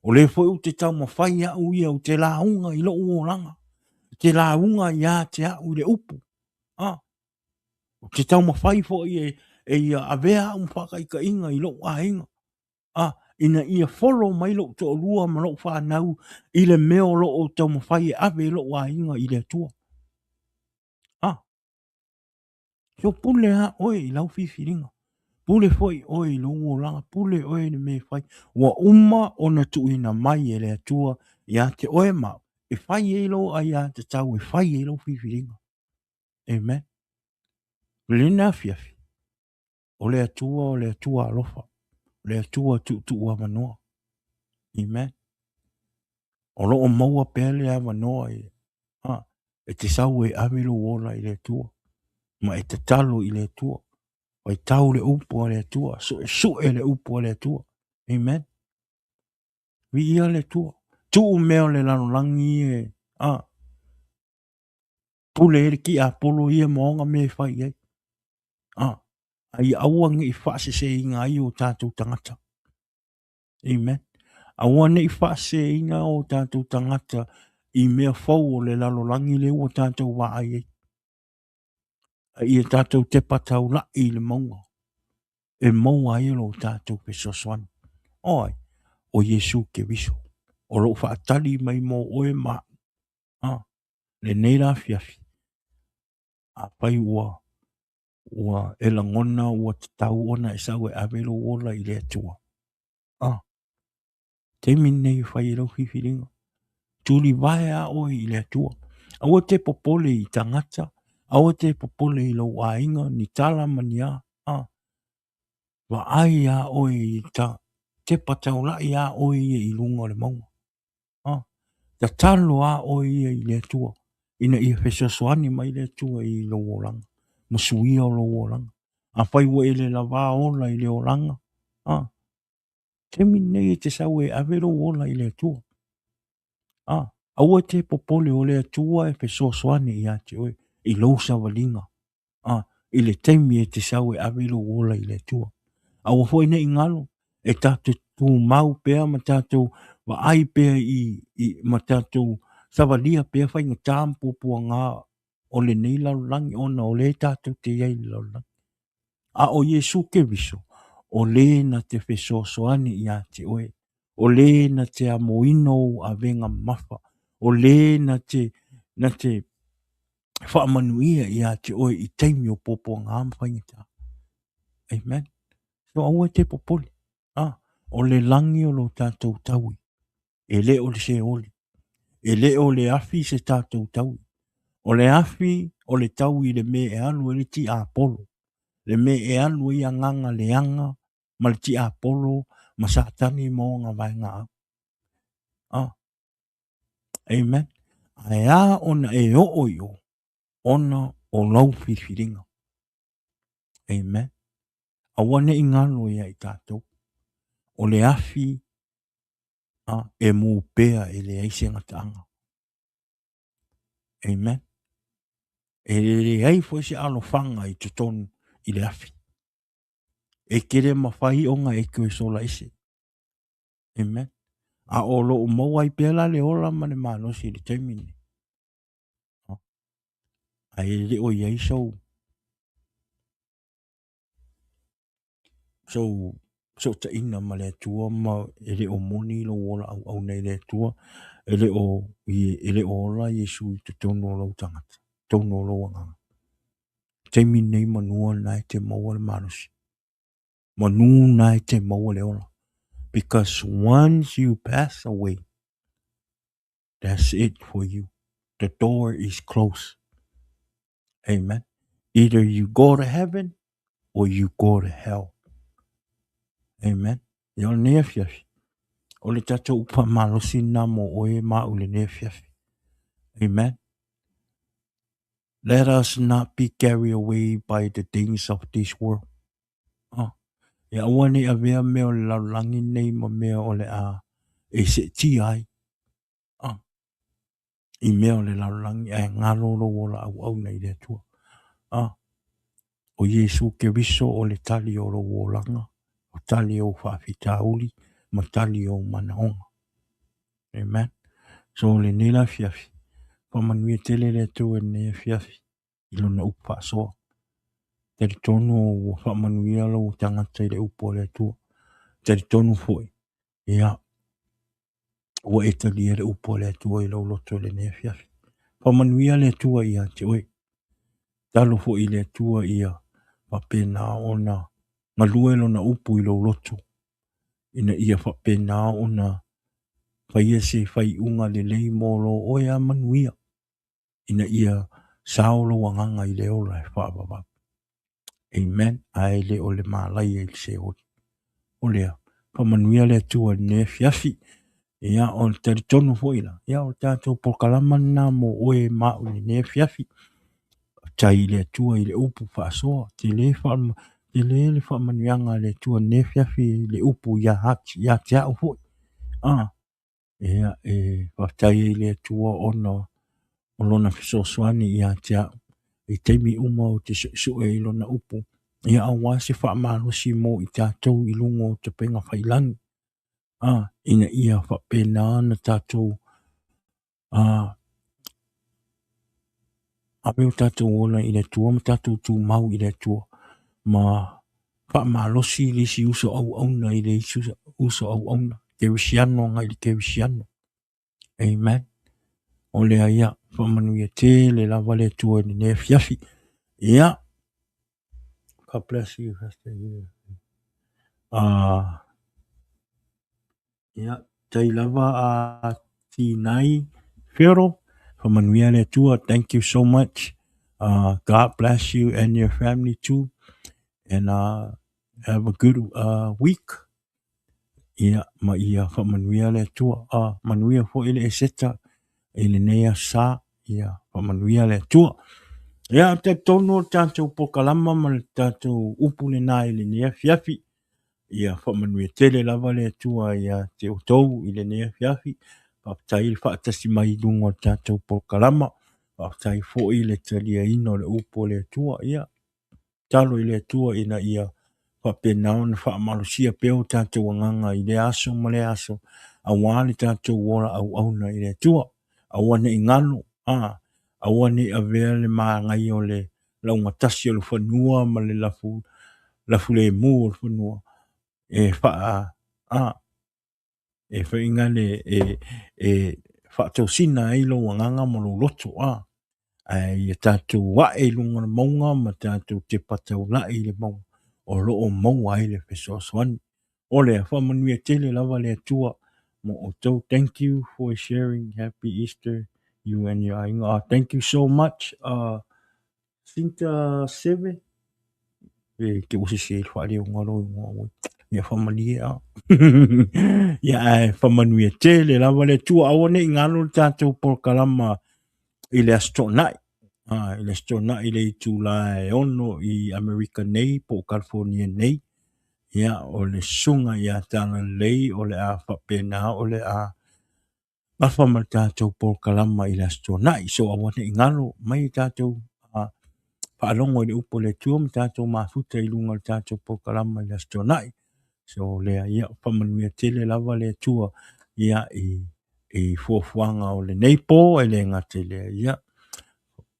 O lea foʻi o te taumawhai aʻu ia o te launga i loo olaga. Te launga ia te aʻu i le upu. O te taumawhai foʻi e ia avea aʻu mawhakaikaʻiga i loo aiga. Ina ia follow mai loo toʻalua ma loo whanau i le mea o loo taumawhai e ave loo aiga i le atua. So pule a oe i lau fifiliga. Pule foi oe i lou olaga, pule oe le me fai. Ua uma ona tuuina mai e le atua iā te oe ma e fai ai lo ai iā te tau e fai ai lo fifiliga. Amen. Lena fiafi. O le atua alofa. O le atua tuutua manoa. Amen. O loo maua pea le avanoa e te sau e ave lo ola i le atua. Ma e te talo i le atua. Wai tau le upu a le atua. So e le upu a le atua. Amen. Vi ia le atua. Tuu mea le lanolangi e. Pule e ki a polo ia maonga me fai ai. Ai aua ngi whaase se inga ai o tātou tangata. Amen. Aua ne i whaase inga o tātou tangata i mea fau o le lanolangi le o tātou wa ai. Ia tātou te patau la i le maunga. E maunga i lo tātou pe soswan. Oi, o Yesu ke viso. O lo whaatali mai mo oe ma. Le neira fiafi. A pai ua e langona ua te tau ona e sau e avelo ola i le atua. Te mine i whai rau whiwhiringa. Tuli vai a oi i le atua. Aua te popole i tangata. Aua te popole i lau ainga ni tala mania. Wa ai a oi i ta. Te patau la i a oi i lunga le maunga. Ta talo a oi i le atua. Ina i whesosoani mai le atua i lo olanga. Masuia o lo olanga. A whai wa ele la wā ola i le olanga. Te mine i te sau e avero ola i le atua. Aua te popole o le atua e whesosoani i ate oi. I lo sawalinga. I le teimi e te sau e avero ola i le atua. Aua hoi ne ingalo. E tātou tū mau pēr ma tātou wa ai pēr i ma tātou sawalia pēr whai ngā tāmpu pua ngā o le nei laulangi ona o le tātou te iei laulangi. A o Yesu ke viso, o le na te whesosoani i a te oe, o le na te amoino a venga mawha, o le na te whaamanuia i a te oe i teimi o popo ngā mwhaingita. Amen. So aua te popoli. O le langi o lo tātou taui. E le o le se oli. E le o le afi se tātou taui. O le afi o le taui le me e alu e le ti a polo. Le me e alu i anganga le anga ma le ti a polo ma satani mo ngā vai ngā au. Amen. Ai a ona e o oio. Ona o lau whiwhiringa. Amen. Awane i ngalo ia i tātou. O le afi e mū pēa e le aise ngataanga. Amen. E le ai fo se alo fanga i tutonu i le afi. E kere mawhai o ngā e koe sola ise. Amen. A o lo o mawai pēla le ola ma le manosi le taimini. A e le o iai sau. So ta ina ma le tua ma e le o moni lo ola au nei le tua. E le o ola Yesu i tutonu o lau tangata. Tono o lau anganga. Taimini manua nai te maua le manosi. Manu nai te maua le ola. Because once you pass away, that's it for you. The door is closed. Amen. Either you go to heaven or you go to hell. Amen. Ia o nea fiafi. O le tatou upa malosi na mo oe ma o le nea fiafi. Amen. Let us not be carried away by the things of this world. Ia ua ni avea mea o le laulangi nei ma mea o le a e se ti ai. I mea o le laulangi e ngalo lo wola au nei le tua. O Yesu ke viso o le tali o lo wolanga. O tali o whaafita uli. Ma tali o manaonga. Amen. So le nila fiafi. Pamanui tele le tu e ne fiafi. Ilo na upa soa. Tari tonu o whamanui alo o tangata i le upo le tua. Tari tonu foi. Ia. Ua e tali e le upo le tua i lo loto le ne fiafi. Pamanuia le tua ia te oe. Talo foi le tua ia. Papena ona. Malue lo na upu i lo loto. Ina ia papena ona. Fai se fai unga le lei molo o ia manuia. Ina ia saolo wanganga i le ola e whaababa. Amen. Ai le o le malai e se o. O lea. Pamanuia le tua ne fiafi. Ia o le taritonu foila. Ia o tātou pokalama na mo oe mao ni ne fiafi. Tai le tua i le upu whaasoa. Te le whaamanuianga le tua ne fiafi le upu ia hati. Ia te au foi. Ia e whaatai le tua ono. O lona fisoswani ia te au. I teimi uma o te su e lona upu. Ia awa se whaamalosi mo i tātou i lungo te penga whailangi. Ina ia whapena na tātou ape o tātou ona i le tua ma tātou tū mau i le tua ma whaamalosi i lisi uso au auna i le uso au auna kewisiano ngai li kewisiano. Amen. O lea ia whamanuia te le lawa le tua ni ne fiafi. Ia. God bless you. Ia. Tai lava tinai Pharaoh. Whamanuia le tua. Thank you so much. God bless you and your family too. And have a good week. Ia ma ia whamanuia le tua. Manuia fo ile e seta. Ile nea sa. Ia whamanuia le tua. Ia te tono tātou pokalama ma le tātou upule nā ile nea fiafi. Ia whamanuia tele lava le tua. Ia te otou ile nea fiafi. Whaptai whaatasi mai dungo tātou pokalama. Whaptai fo ile talia ino le upo le tua. Ia talo ile tua ina ia whapenao na whaamalusia peo tātou anganga i le aso ma le aso. Awale tātou wora au auna i le tua. Awane i ngalo. Awane avea le maa ngai o le launga tasi o le whanua ma le lafu le mu o le whanua. E wha inga le whaatosina e lo wanganga ma lo loto. Ai tātou wa e lunga na maunga ma tātou te patau la e le maunga. O loo maunga e le whesoswani. O le whamanuia tele lava le tua. Mo o tau, thank you for sharing. Happy Easter. You and your ainga. Thank you so much. Sinta Seve. Ke usi se whaare o ngaro i ngā. Ia whamanuia. Ia whamanuia tele lava le tua. Awane i ngaro tātou porkalama i le astronaut. I le astronaut i le tūla e ono i America nei, po California nei. Ia o le sunga ia tāna lei o le a whapena o le a mawhama tātou porkalama i le astronaut. So awane i ngalo mai tātou whaalongo i le upo le tua ma tātou mafuta i lunga tātou porkalama i le astronaut. So lea ia whamanuia tele lava le tua ia i fuafuanga o le neipo e le ngate lea ia.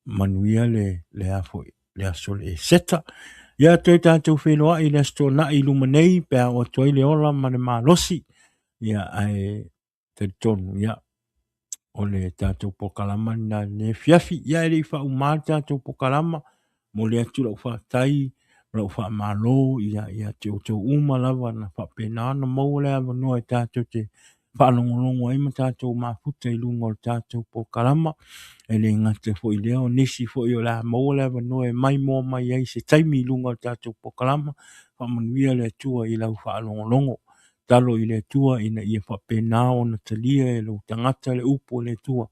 Manuia le afo le aso le seta. Ia toi tātou whenua i le astronaut i lumanei pēr o toi le ola ma le malosi. Ia ai te tonu ia o le tātou pokalama na ne fiafi. Ia e le wha umā tātou pokalama mo le atu lau whaatai lau wha malo ia te o tau uma lava na wha pēnā na mau le avanua e tātou te whaalongolongo ai ma tātou mafuta I lunga o tātou po kalama, e le ngate fo I leo, nisi fo I o la maua wanoe mai mo mai ai se taimi I lunga o tātou po kalama, whamanuia le tua I lau whaalongolongo, talo I le tua ina ia whapena o na talia e lo tangata le upo le tua,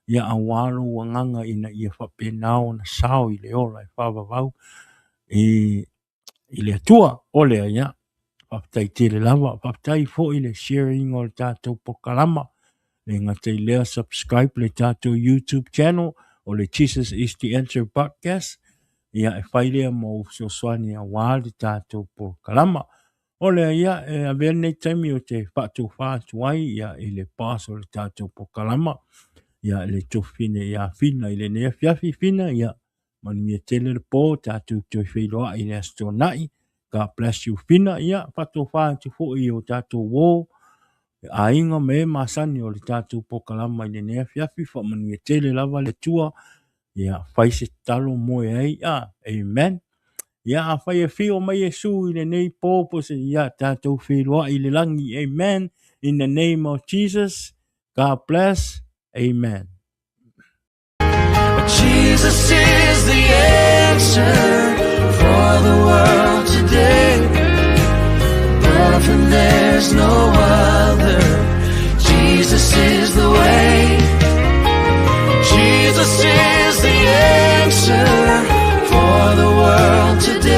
ia awalo wanganga ina ia whapena o na sao I le ora e whavavau, I le tua o le ia, whaptai tele lava, whaptai fo I le sharing o le tātou po kalama, le ngate lea subscribe le tātou YouTube channel, o le Jesus is the Answer podcast, ia e whailea mo so swani a wāle tātou po kalama, o le ia e a vea nei taimi o te whātou whātu ai, ia e le pās o le tātou po kalama, ia le tofine ia fina, I le nea fiafi fina, ia mani e tele le po, tātou toi whailoa I le astonai, God bless you fina, ia whātou whātu fo I o tātou wō, a inga me masani o le tātou po kalama I le nea fiafi, wha mani e tele lava le tua, ia whaise talo moe ai, amen. Ia a whai e whio mai Yesu I le nei pōpo se ia tātou wheroa I le langi, amen. In the name of Jesus, God bless, amen. Jesus is the answer for the world today. Above him there's no other. Jesus is the way. Jesus is the answer for the world today.